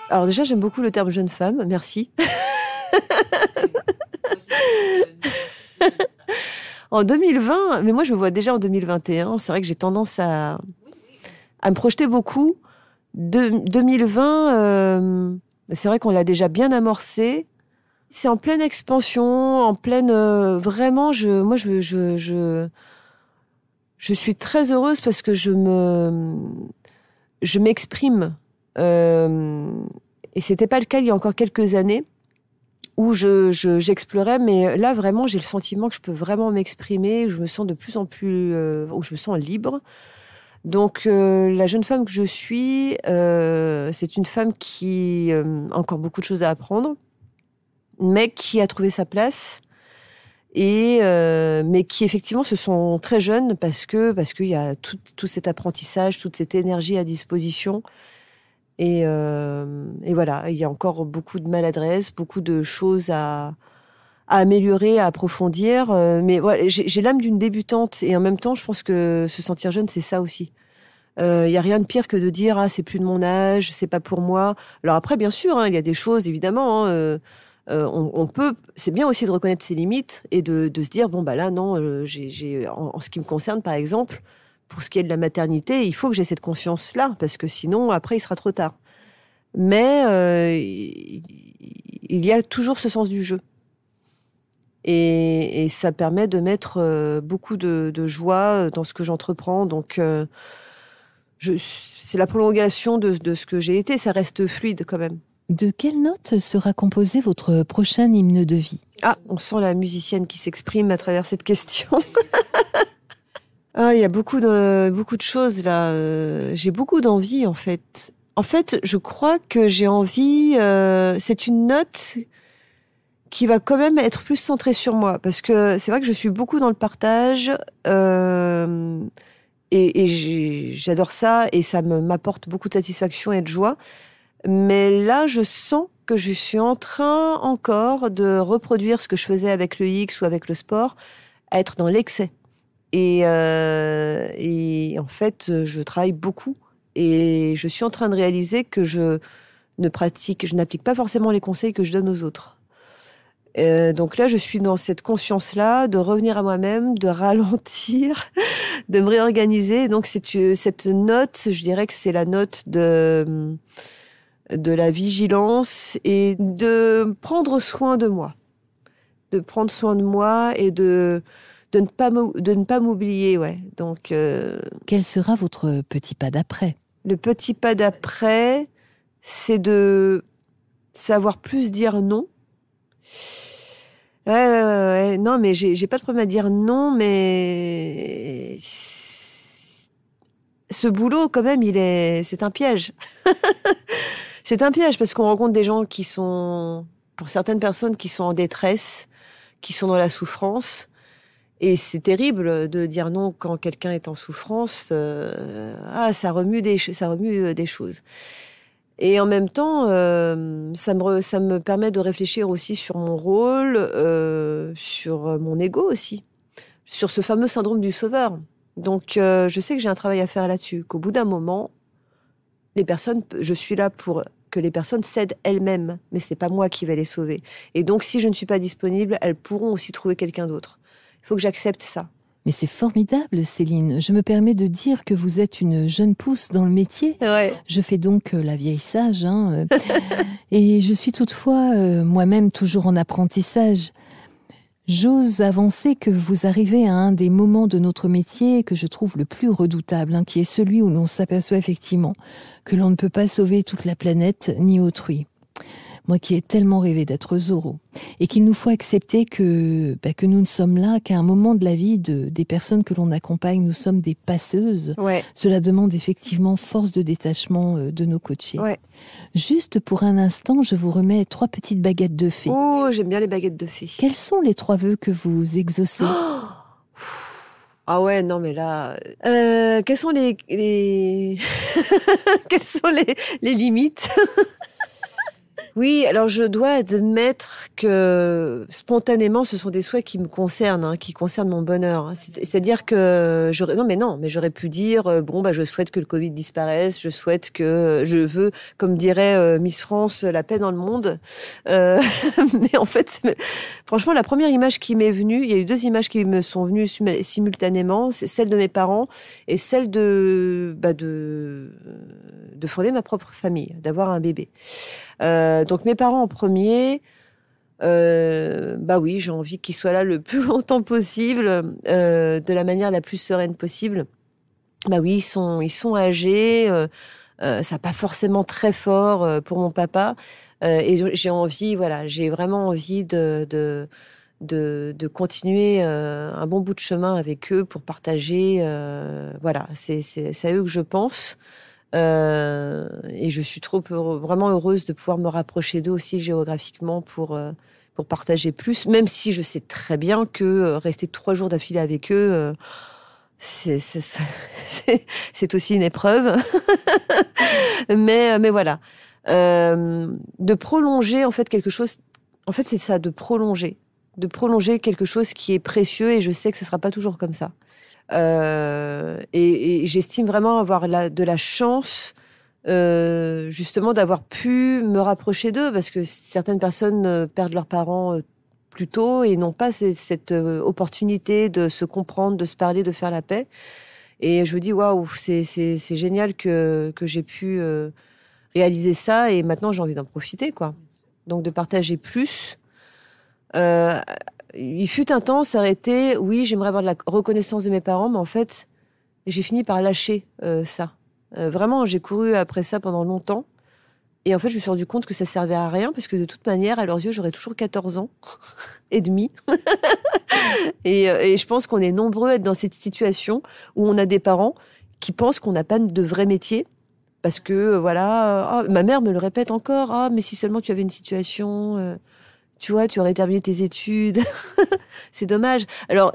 Alors déjà, j'aime beaucoup le terme jeune femme, merci. En 2020, mais moi je me vois déjà en 2021, c'est vrai que j'ai tendance à me projeter beaucoup. 2020, c'est vrai qu'on l'a déjà bien amorcé. C'est en pleine expansion, en pleine... vraiment, je suis très heureuse parce que je m'exprime. Et c'était pas le cas il y a encore quelques années où j'explorais, mais là, vraiment, j'ai le sentiment que je peux vraiment m'exprimer, où je me sens de plus en plus... où je me sens libre. Donc, la jeune femme que je suis, c'est une femme qui a encore beaucoup de choses à apprendre, mais qui a trouvé sa place, mais qui effectivement se sont très jeunes parce qu'il y a tout cet apprentissage, toute cette énergie à disposition. Et voilà, il y a encore beaucoup de maladresse, beaucoup de choses à améliorer, à approfondir. Mais voilà, j'ai l'âme d'une débutante et en même temps, je pense que se sentir jeune, c'est ça aussi. Il y a rien de pire que de dire c'est plus de mon âge, c'est pas pour moi. Alors après, bien sûr, il y a des choses évidemment. On peut. C'est bien aussi de reconnaître ses limites et de se dire bon bah là non, en ce qui me concerne par exemple, pour ce qui est de la maternité, il faut que j'ai cette conscience là parce que sinon après il sera trop tard. Mais il y a toujours ce sens du jeu. Et ça permet de mettre beaucoup de joie dans ce que j'entreprends. Donc, c'est la prolongation de ce que j'ai été. Ça reste fluide quand même. De quelle note sera composé votre prochain hymne de vie ? On sent la musicienne qui s'exprime à travers cette question. Il y a beaucoup de choses là. J'ai beaucoup d'envie en fait. En fait, je crois que j'ai envie... c'est une note qui va quand même être plus centrée sur moi. Parce que c'est vrai que je suis beaucoup dans le partage. Et j'adore ça. Et ça m'apporte beaucoup de satisfaction et de joie. Mais là, je sens que je suis en train encore de reproduire ce que je faisais avec le X ou avec le sport, à être dans l'excès. Et en fait, je travaille beaucoup. Et je suis en train de réaliser que je n'applique pas forcément les conseils que je donne aux autres. Donc là, je suis dans cette conscience-là de revenir à moi-même, de ralentir, de me réorganiser. Donc cette note, je dirais que c'est la note de la vigilance et de prendre soin de moi. De prendre soin de moi et de ne pas m'oublier, ouais. Donc, quel sera votre petit pas d'après ? Le petit pas d'après, c'est de savoir plus dire non. Ouais. Non, mais j'ai pas de problème à dire non, mais ce boulot, quand même, c'est un piège. C'est un piège parce qu'on rencontre des gens qui sont, pour certaines personnes, qui sont en détresse, qui sont dans la souffrance. Et c'est terrible de dire non quand quelqu'un est en souffrance. Ça remue des choses. Et en même temps, ça me permet de réfléchir aussi sur mon rôle, sur mon ego aussi, sur ce fameux syndrome du sauveur. Donc, je sais que j'ai un travail à faire là-dessus, qu'au bout d'un moment, je suis là pour que les personnes s'aident elles-mêmes, mais c'est pas moi qui vais les sauver. Et donc, si je ne suis pas disponible, elles pourront aussi trouver quelqu'un d'autre. Il faut que j'accepte ça. Mais c'est formidable, Céline. Je me permets de dire que vous êtes une jeune pousse dans le métier. Ouais. Je fais donc la vieille sage. Et je suis toutefois moi-même toujours en apprentissage. J'ose avancer que vous arrivez à un des moments de notre métier que je trouve le plus redoutable, qui est celui où l'on s'aperçoit effectivement que l'on ne peut pas sauver toute la planète ni autrui. Moi qui ai tellement rêvé d'être Zorro, et qu'il nous faut accepter que nous ne sommes là qu'à un moment de la vie des personnes que l'on accompagne, nous sommes des passeuses. Ouais. Cela demande effectivement force de détachement de nos coachés. Ouais. Juste pour un instant, je vous remets 3 petites baguettes de fées. Oh, j'aime bien les baguettes de fées. Quels sont les 3 vœux que vous exaucez ? Ah ouais, non mais là, quelles sont les quelles sont les limites? Oui, alors je dois admettre que spontanément, ce sont des souhaits qui me concernent, qui concernent mon bonheur. C'est-à-dire que j'aurais pu dire je souhaite que le Covid disparaisse, je veux, comme dirait Miss France, la paix dans le monde. Mais en fait, franchement, la première image qui m'est venue, il y a eu 2 images qui me sont venues simultanément, c'est celle de mes parents et celle de fonder ma propre famille, d'avoir un bébé. Donc mes parents en premier, Bah oui, j'ai envie qu'ils soient là le plus longtemps possible, de la manière la plus sereine possible. Bah oui, ils sont âgés, ça pas forcément très fort pour mon papa, et j'ai envie, voilà, j'ai vraiment envie de continuer un bon bout de chemin avec eux pour partager. Voilà, c'est à eux que je pense. Et je suis vraiment heureuse de pouvoir me rapprocher d'eux aussi géographiquement pour partager plus, même si je sais très bien que rester 3 jours d'affilée avec eux, c'est aussi une épreuve. Mais voilà. De prolonger, en fait, quelque chose. En fait, c'est ça, de prolonger quelque chose qui est précieux, et je sais que ce sera pas toujours comme ça. Et j'estime vraiment avoir de la chance, justement, d'avoir pu me rapprocher d'eux, parce que certaines personnes perdent leurs parents plus tôt et n'ont pas cette opportunité de se comprendre, de se parler, de faire la paix. Et je me dis, waouh, c'est génial que j'ai pu réaliser ça, et maintenant j'ai envie d'en profiter, quoi. Donc de partager plus. Il fut un temps, ça aurait été, oui, j'aimerais avoir de la reconnaissance de mes parents, mais en fait, j'ai fini par lâcher ça. Vraiment, j'ai couru après ça pendant longtemps. Et en fait, je me suis rendu compte que ça servait à rien, parce que de toute manière, à leurs yeux, j'aurais toujours 14 ans et demi. et je pense qu'on est nombreux à être dans cette situation où on a des parents qui pensent qu'on n'a pas de vrai métier. Parce que, voilà, ma mère me le répète encore, mais si seulement tu avais une situation... tu vois, tu aurais terminé tes études. C'est dommage. Alors,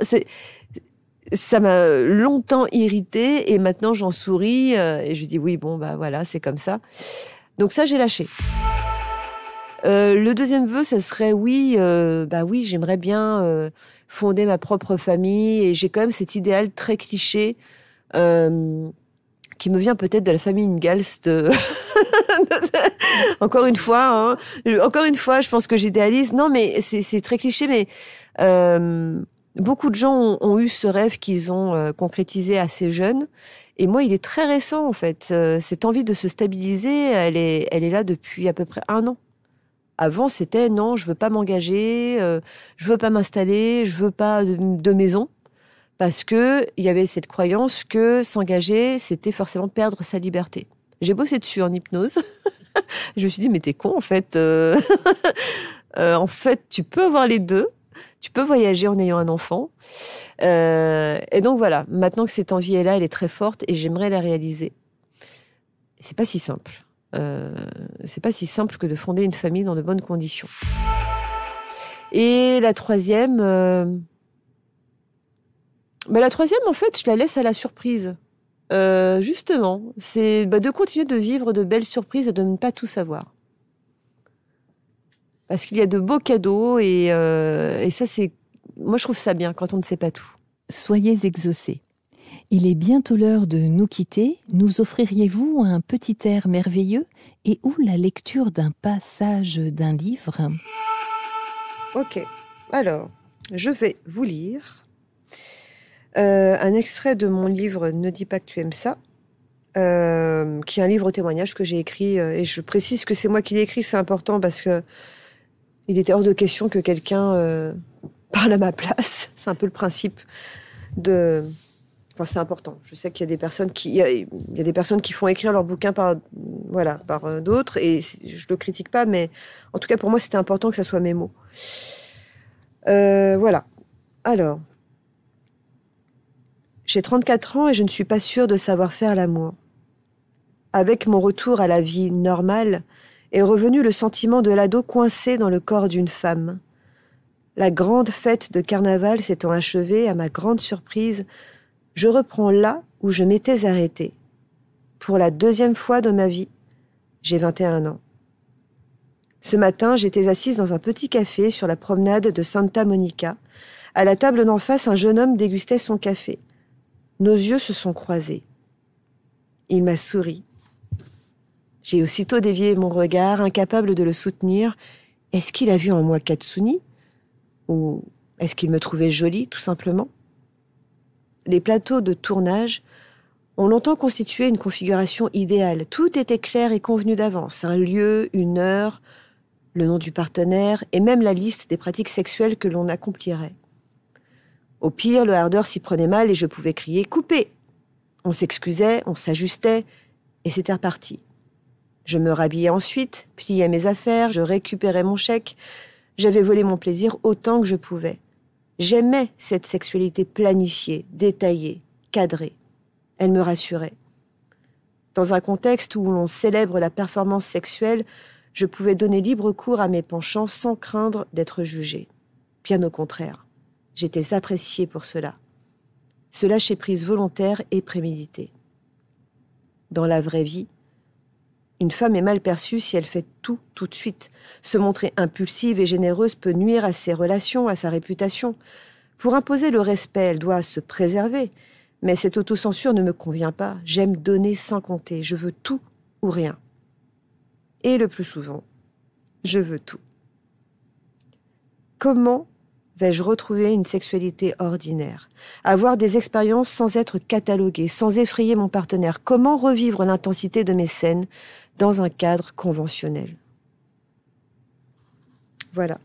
ça m'a longtemps irritée, et maintenant j'en souris, et je dis oui, bon, bah voilà, c'est comme ça. Donc ça, j'ai lâché. Le deuxième vœu, ça serait oui, j'aimerais bien fonder ma propre famille, et j'ai quand même cet idéal très cliché qui me vient peut-être de la famille Ingalls. Encore une fois, je pense que j'idéalise. Non, mais c'est très cliché, mais beaucoup de gens ont eu ce rêve qu'ils ont concrétisé assez jeunes. Et moi, il est très récent, en fait. Cette envie de se stabiliser, elle est là depuis à peu près 1 an. Avant, c'était non, je veux pas m'engager, je veux pas m'installer, je veux pas de maison. Parce que il y avait cette croyance que s'engager, c'était forcément perdre sa liberté. J'ai bossé dessus en hypnose. Je me suis dit, mais t'es con, en fait. En fait, tu peux avoir les deux. Tu peux voyager en ayant un enfant. Et donc, voilà. Maintenant que cette envie est là, elle est très forte, et j'aimerais la réaliser. C'est pas si simple. C'est pas si simple que de fonder une famille dans de bonnes conditions. Et la troisième... la troisième, en fait, je la laisse à la surprise. Justement, c'est de continuer de vivre de belles surprises et de ne pas tout savoir. Parce qu'il y a de beaux cadeaux, et ça, c'est... Moi, je trouve ça bien quand on ne sait pas tout. Soyez exaucés. Il est bientôt l'heure de nous quitter. Nous offririez-vous un petit air merveilleux et ou la lecture d'un passage d'un livre ? Ok, alors, je vais vous lire un extrait de mon livre « Ne dis pas que tu aimes ça », qui est un livre témoignage que j'ai écrit, et je précise que c'est moi qui l'ai écrit, c'est important, parce que il était hors de question que quelqu'un parle à ma place. C'est un peu le principe de... Enfin, c'est important. Je sais qu'il y a des personnes il y a des personnes qui font écrire leurs bouquins par d'autres, et je le critique pas, mais en tout cas pour moi c'était important que ça soit mes mots. Voilà. Alors, j'ai 34 ans et je ne suis pas sûre de savoir faire l'amour. Avec mon retour à la vie normale est revenu le sentiment de l'ado coincé dans le corps d'une femme. La grande fête de carnaval s'étant achevée, à ma grande surprise, je reprends là où je m'étais arrêtée. Pour la 2e fois de ma vie, j'ai 21 ans. Ce matin, j'étais assise dans un petit café sur la promenade de Santa Monica. À la table d'en face, un jeune homme dégustait son café. Nos yeux se sont croisés. Il m'a souri. J'ai aussitôt dévié mon regard, incapable de le soutenir. Est-ce qu'il a vu en moi Katsuni ? Ou est-ce qu'il me trouvait jolie, tout simplement ? Les plateaux de tournage ont longtemps constitué une configuration idéale. Tout était clair et convenu d'avance. Un lieu, une heure, le nom du partenaire et même la liste des pratiques sexuelles que l'on accomplirait. Au pire, le hardeur s'y prenait mal et je pouvais crier « Coupez !» On s'excusait, on s'ajustait et c'était reparti. Je me rhabillais ensuite, pliais mes affaires, je récupérais mon chèque. J'avais volé mon plaisir autant que je pouvais. J'aimais cette sexualité planifiée, détaillée, cadrée. Elle me rassurait. Dans un contexte où l'on célèbre la performance sexuelle, je pouvais donner libre cours à mes penchants sans craindre d'être jugée. Bien au contraire, j'étais appréciée pour cela. Ce lâcher-prise volontaire et prémédité. Dans la vraie vie, une femme est mal perçue si elle fait tout de suite. Se montrer impulsive et généreuse peut nuire à ses relations, à sa réputation. Pour imposer le respect, elle doit se préserver. Mais cette autocensure ne me convient pas. J'aime donner sans compter. Je veux tout ou rien. Et le plus souvent, je veux tout. Comment vais-je retrouver une sexualité ordinaire? Avoir des expériences sans être cataloguée, sans effrayer mon partenaire? Comment revivre l'intensité de mes scènes dans un cadre conventionnel? Voilà.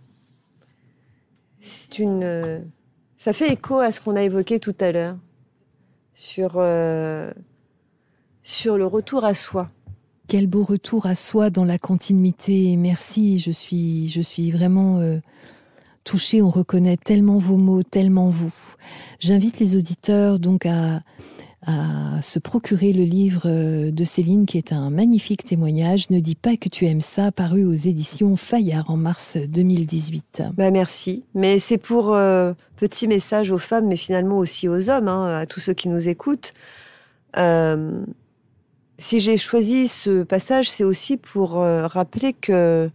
Ça fait écho à ce qu'on a évoqué tout à l'heure sur le retour à soi. Quel beau retour à soi dans la continuité. Merci, je suis vraiment touchée. On reconnaît tellement vos mots, tellement vous. J'invite les auditeurs donc à se procurer le livre de Céline qui est un magnifique témoignage. Ne dis pas que tu aimes ça, paru aux éditions Fayard en mars 2018. Merci, mais c'est pour petit message aux femmes, mais finalement aussi aux hommes, à tous ceux qui nous écoutent. Si j'ai choisi ce passage, c'est aussi pour rappeler que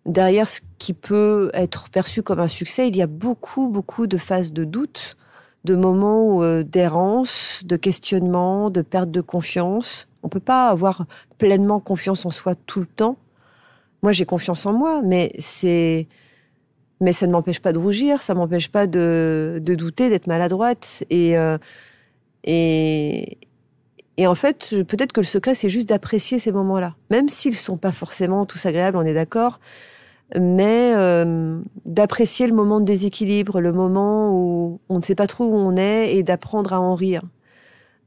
derrière ce qui peut être perçu comme un succès, il y a beaucoup de phases de doute, de moments d'errance, de questionnement, de perte de confiance. On peut pas avoir pleinement confiance en soi tout le temps. Moi, j'ai confiance en moi, mais ça ne m'empêche pas de rougir, ça m'empêche pas de douter, d'être maladroite. Et en fait, peut-être que le secret, c'est juste d'apprécier ces moments-là. Même s'ils sont pas forcément tous agréables, on est d'accord. Mais d'apprécier le moment de déséquilibre, le moment où on ne sait pas trop où on est et d'apprendre à en rire.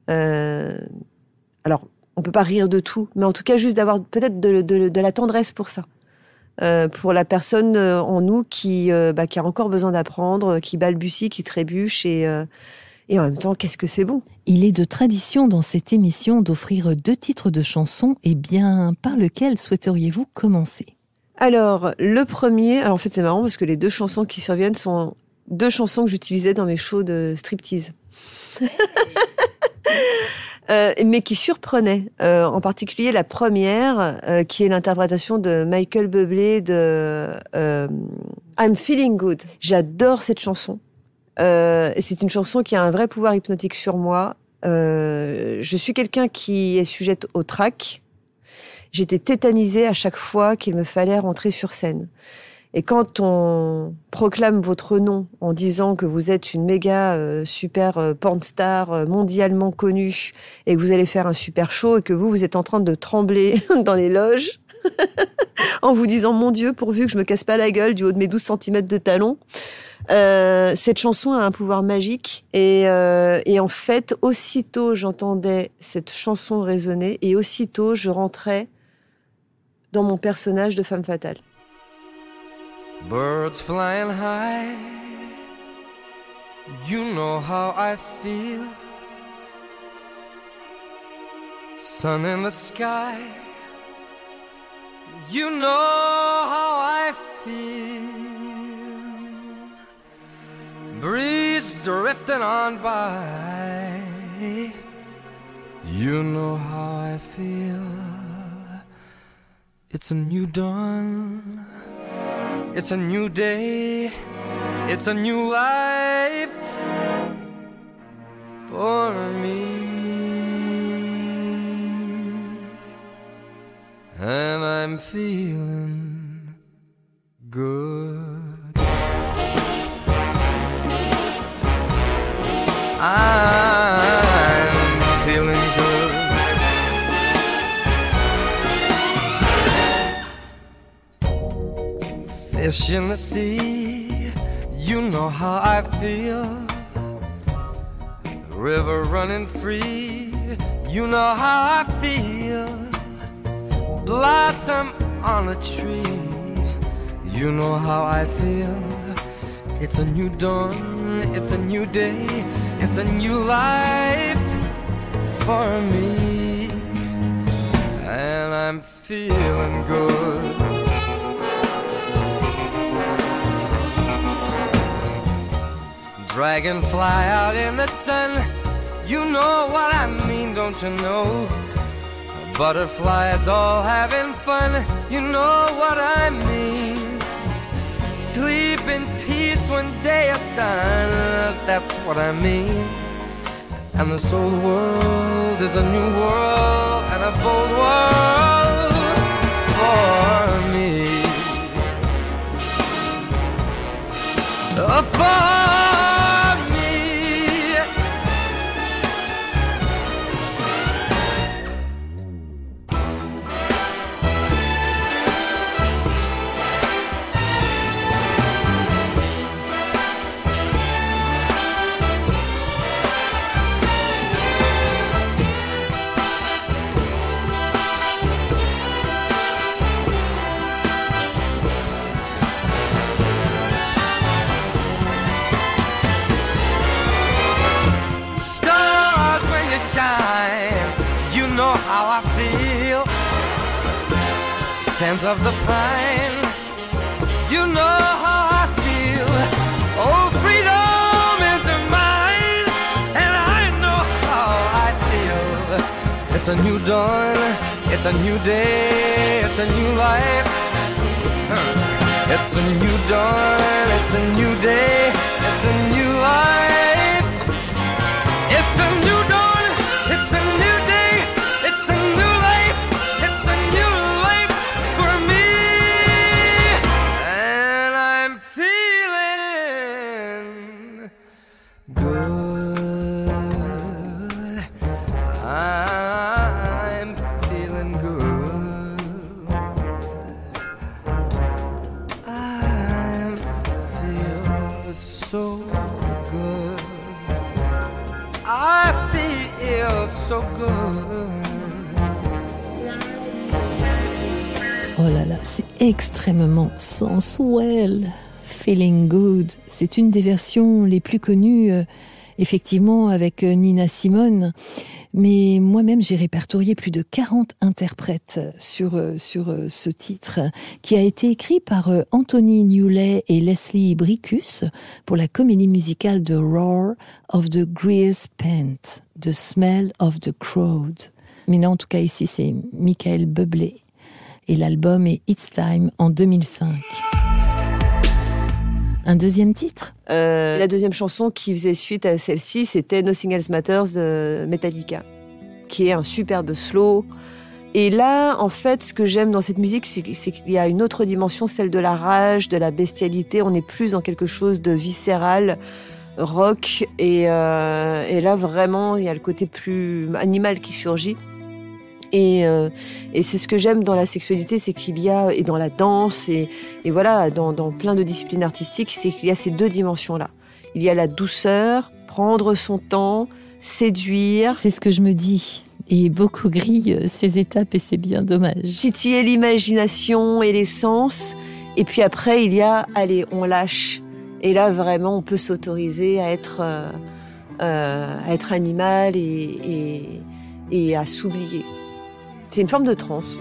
Alors, on peut pas rire de tout, mais en tout cas, juste d'avoir peut-être de la tendresse pour ça. Pour la personne en nous qui a encore besoin d'apprendre, qui balbutie, qui trébuche et en même temps, qu'est-ce que c'est bon. Il est de tradition dans cette émission d'offrir 2 titres de chansons. Eh bien, par lequel souhaiteriez-vous commencer ? Alors, le premier... Alors, en fait, c'est marrant parce que les 2 chansons qui surviennent sont 2 chansons que j'utilisais dans mes shows de striptease. Mais qui surprenaient. En particulier, la première, qui est l'interprétation de Michael Bublé de I'm Feeling Good. J'adore cette chanson. C'est une chanson qui a un vrai pouvoir hypnotique sur moi. Je suis quelqu'un qui est sujette au trac. J'étais tétanisée à chaque fois qu'il me fallait rentrer sur scène. Et quand on proclame votre nom en disant que vous êtes une méga super porn star mondialement connue et que vous allez faire un super show et que vous êtes en train de trembler dans les loges en vous disant « Mon Dieu, pourvu que je me casse pas la gueule du haut de mes 12 cm de talons », cette chanson a un pouvoir magique et en fait, aussitôt j'entendais cette chanson résonner et aussitôt je rentrais dans mon personnage de femme fatale. Birds flying high, you know how I feel. Sun in the sky, you know how I feel. Breeze drifting on by, you know how I feel. It's a new dawn, it's a new day, it's a new life for me. And I'm feeling good. I'm feeling good. fish in the sea, you know how I feel. The river running free, you know how I feel. Blossom on a tree, you know how I feel. It's a new dawn, it's a new day, it's a new life for me. And I'm feeling good. Dragonfly out in the sun, you know what I mean, don't you know? Butterflies all having fun, you know what I mean. Sleep in peace when day is done, that's what I mean. And this old world is a new world and a bold world for me. For me. Scent of the pine, you know how I feel. Oh, freedom is mine, and I know how I feel. It's a new dawn, it's a new day, it's a new life. It's a new dawn, it's a new day, it's a new life. It's a new dawn, it's a new day, it's a new life. It's a new life for me, and I'm feeling good. I'm feeling good. I feel so good. I feel so good. Oh là là, c'est extrêmement sensuel. Feeling Good, c'est une des versions les plus connues, effectivement, avec Nina Simone. Mais moi-même, j'ai répertorié plus de 40 interprètes sur ce titre, qui a été écrit par Anthony Newley et Leslie Bricus pour la comédie musicale The Roar of the Grease Paint, The Smell of the Crowd. Mais là, en tout cas, ici, c'est Michael Bublé. Et l'album est It's Time en 2005. Un deuxième titre ? La deuxième chanson qui faisait suite à celle-ci, c'était Nothing Else Matters de Metallica, qui est un superbe slow. Et là, en fait, ce que j'aime dans cette musique, c'est qu'il y a une autre dimension, celle de la rage, de la bestialité. On est plus dans quelque chose de viscéral, rock. Et là, vraiment, il y a le côté plus animal qui surgit. Et c'est ce que j'aime dans la sexualité, c'est qu'il y a, et dans la danse, et voilà, dans plein de disciplines artistiques, c'est qu'il y a ces deux dimensions-là. Il y a la douceur, prendre son temps, séduire. C'est ce que je me dis. Et beaucoup grillent ces étapes et c'est bien dommage. Titiller l'imagination et les sens. Et puis après, il y a, allez, on lâche. Et là, vraiment, on peut s'autoriser à être animal et à s'oublier. C'est une forme de transe.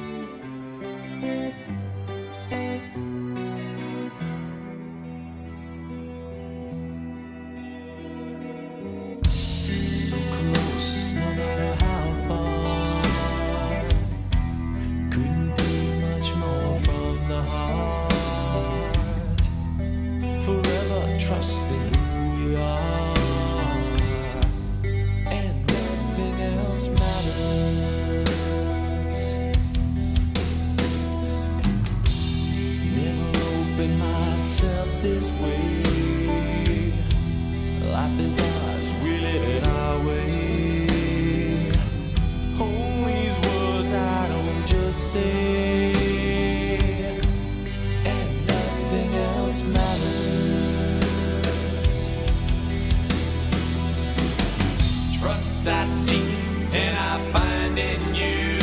finding you.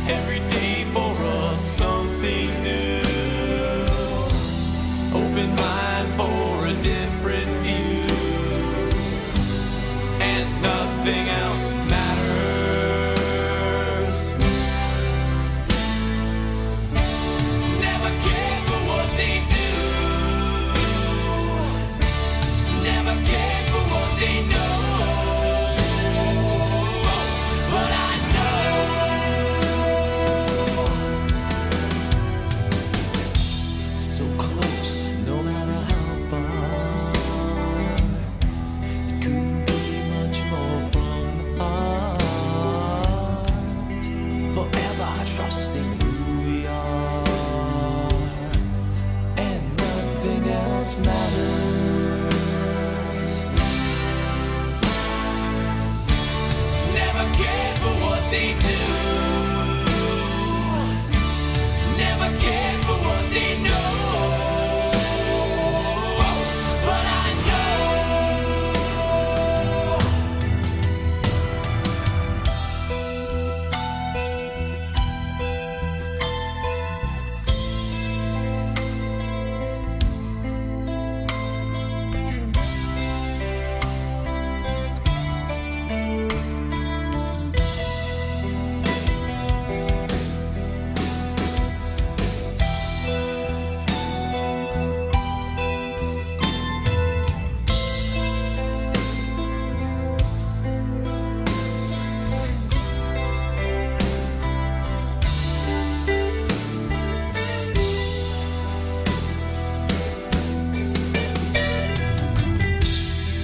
Every day for us something new. Open mind for a different view. And nothing else matters. Never cared for what they do. Never cared for what they know. But I know. So close, no matter how far. It couldn't be much more from the heart. Forever trusting who we are. And nothing else matters. Never cared for what they do. Never cared for what they know. But I know.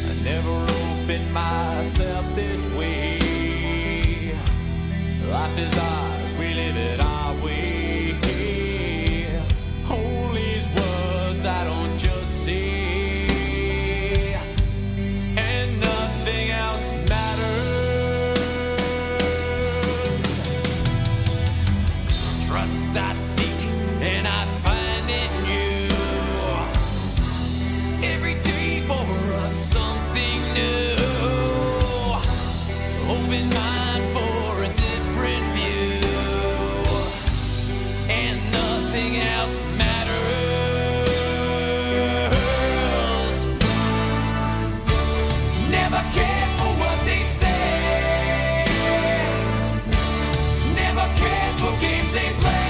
I never opened myself this way. Life is ours, we live it our way. All these words I don't just say. And nothing else matters. Trust I seek and I find in you. Every day for us something new. Open mind for a different view. And nothing else matters. Never cared for what they say. Never cared for games they play.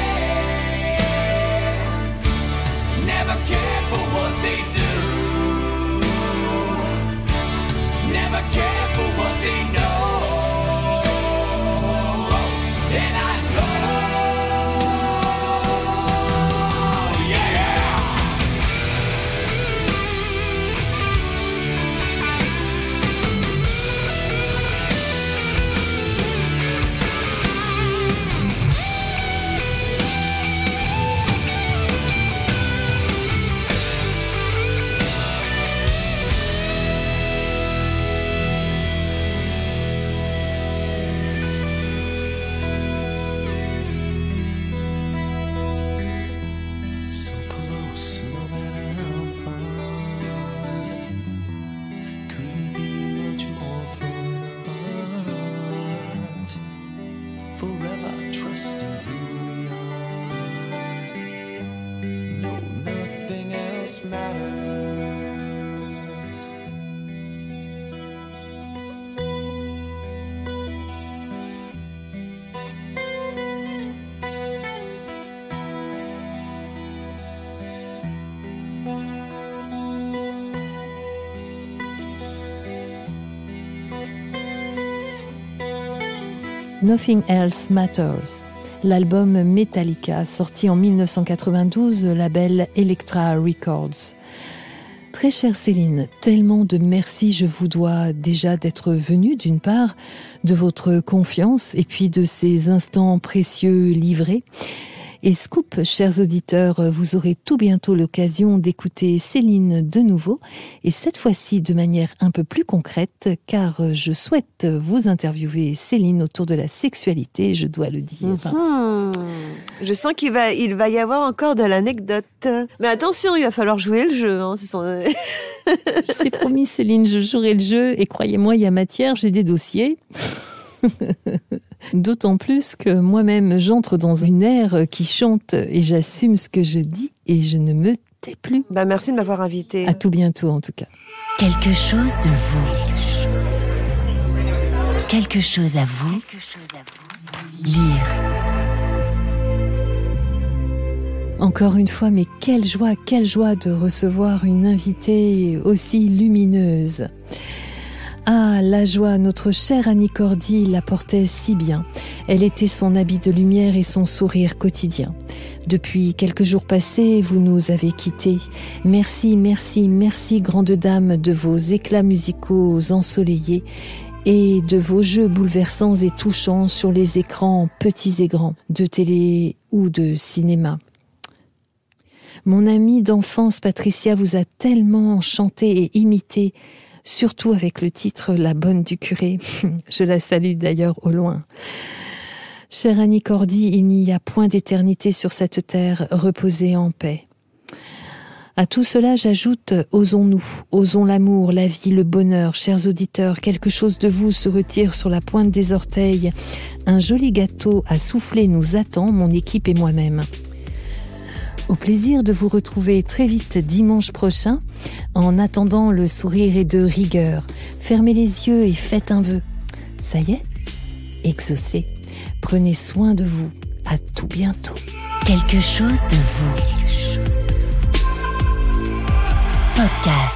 Never cared for what they do. Never cared for what they know. And I know. Yeah. So close, no matter how far. Couldn't be much more from the heart. Forever trusting who we are. No, nothing else matters. Nothing Else Matters, l'album Metallica sorti en 1992, label Elektra Records. Très chère Céline, tellement de merci je vous dois déjà d'être venue, d'une part, de votre confiance et puis de ces instants précieux livrés. Et scoop, chers auditeurs, vous aurez tout bientôt l'occasion d'écouter Céline de nouveau, et cette fois-ci de manière un peu plus concrète, car je souhaite vous interviewer Céline autour de la sexualité, je dois le dire. Je sens qu'il va y avoir encore de l'anecdote. Mais attention, il va falloir jouer le jeu. Hein. C'est promis Céline, je jouerai le jeu, et croyez-moi, il y a matière, j'ai des dossiers. D'autant plus que moi-même, j'entre dans une ère qui chante et j'assume ce que je dis et je ne me tais plus. Merci de m'avoir invitée. À tout bientôt, en tout cas. Quelque chose de vous. Quelque chose à vous. Lire. Encore une fois, mais quelle joie de recevoir une invitée aussi lumineuse. Ah, la joie, notre chère Annie Cordy la portait si bien. Elle était son habit de lumière et son sourire quotidien. Depuis quelques jours passés, vous nous avez quittés. Merci, merci, merci, grande dame, de vos éclats musicaux ensoleillés et de vos jeux bouleversants et touchants sur les écrans petits et grands, de télé ou de cinéma. Mon amie d'enfance Patricia vous a tellement chanté et imité, surtout avec le titre La Bonne du Curé. Je la salue d'ailleurs au loin. Chère Annie Cordy, il n'y a point d'éternité sur cette terre, reposez en paix. À tout cela, j'ajoute, osons-nous, osons l'amour, la vie, le bonheur. Chers auditeurs, quelque chose de vous se retire sur la pointe des orteils. Un joli gâteau à souffler nous attend, mon équipe et moi-même. Au plaisir de vous retrouver très vite dimanche prochain. En attendant, le sourire est de rigueur. Fermez les yeux et faites un vœu. Ça y est, exaucez. Prenez soin de vous. À tout bientôt. Quelque chose de vous. Podcast.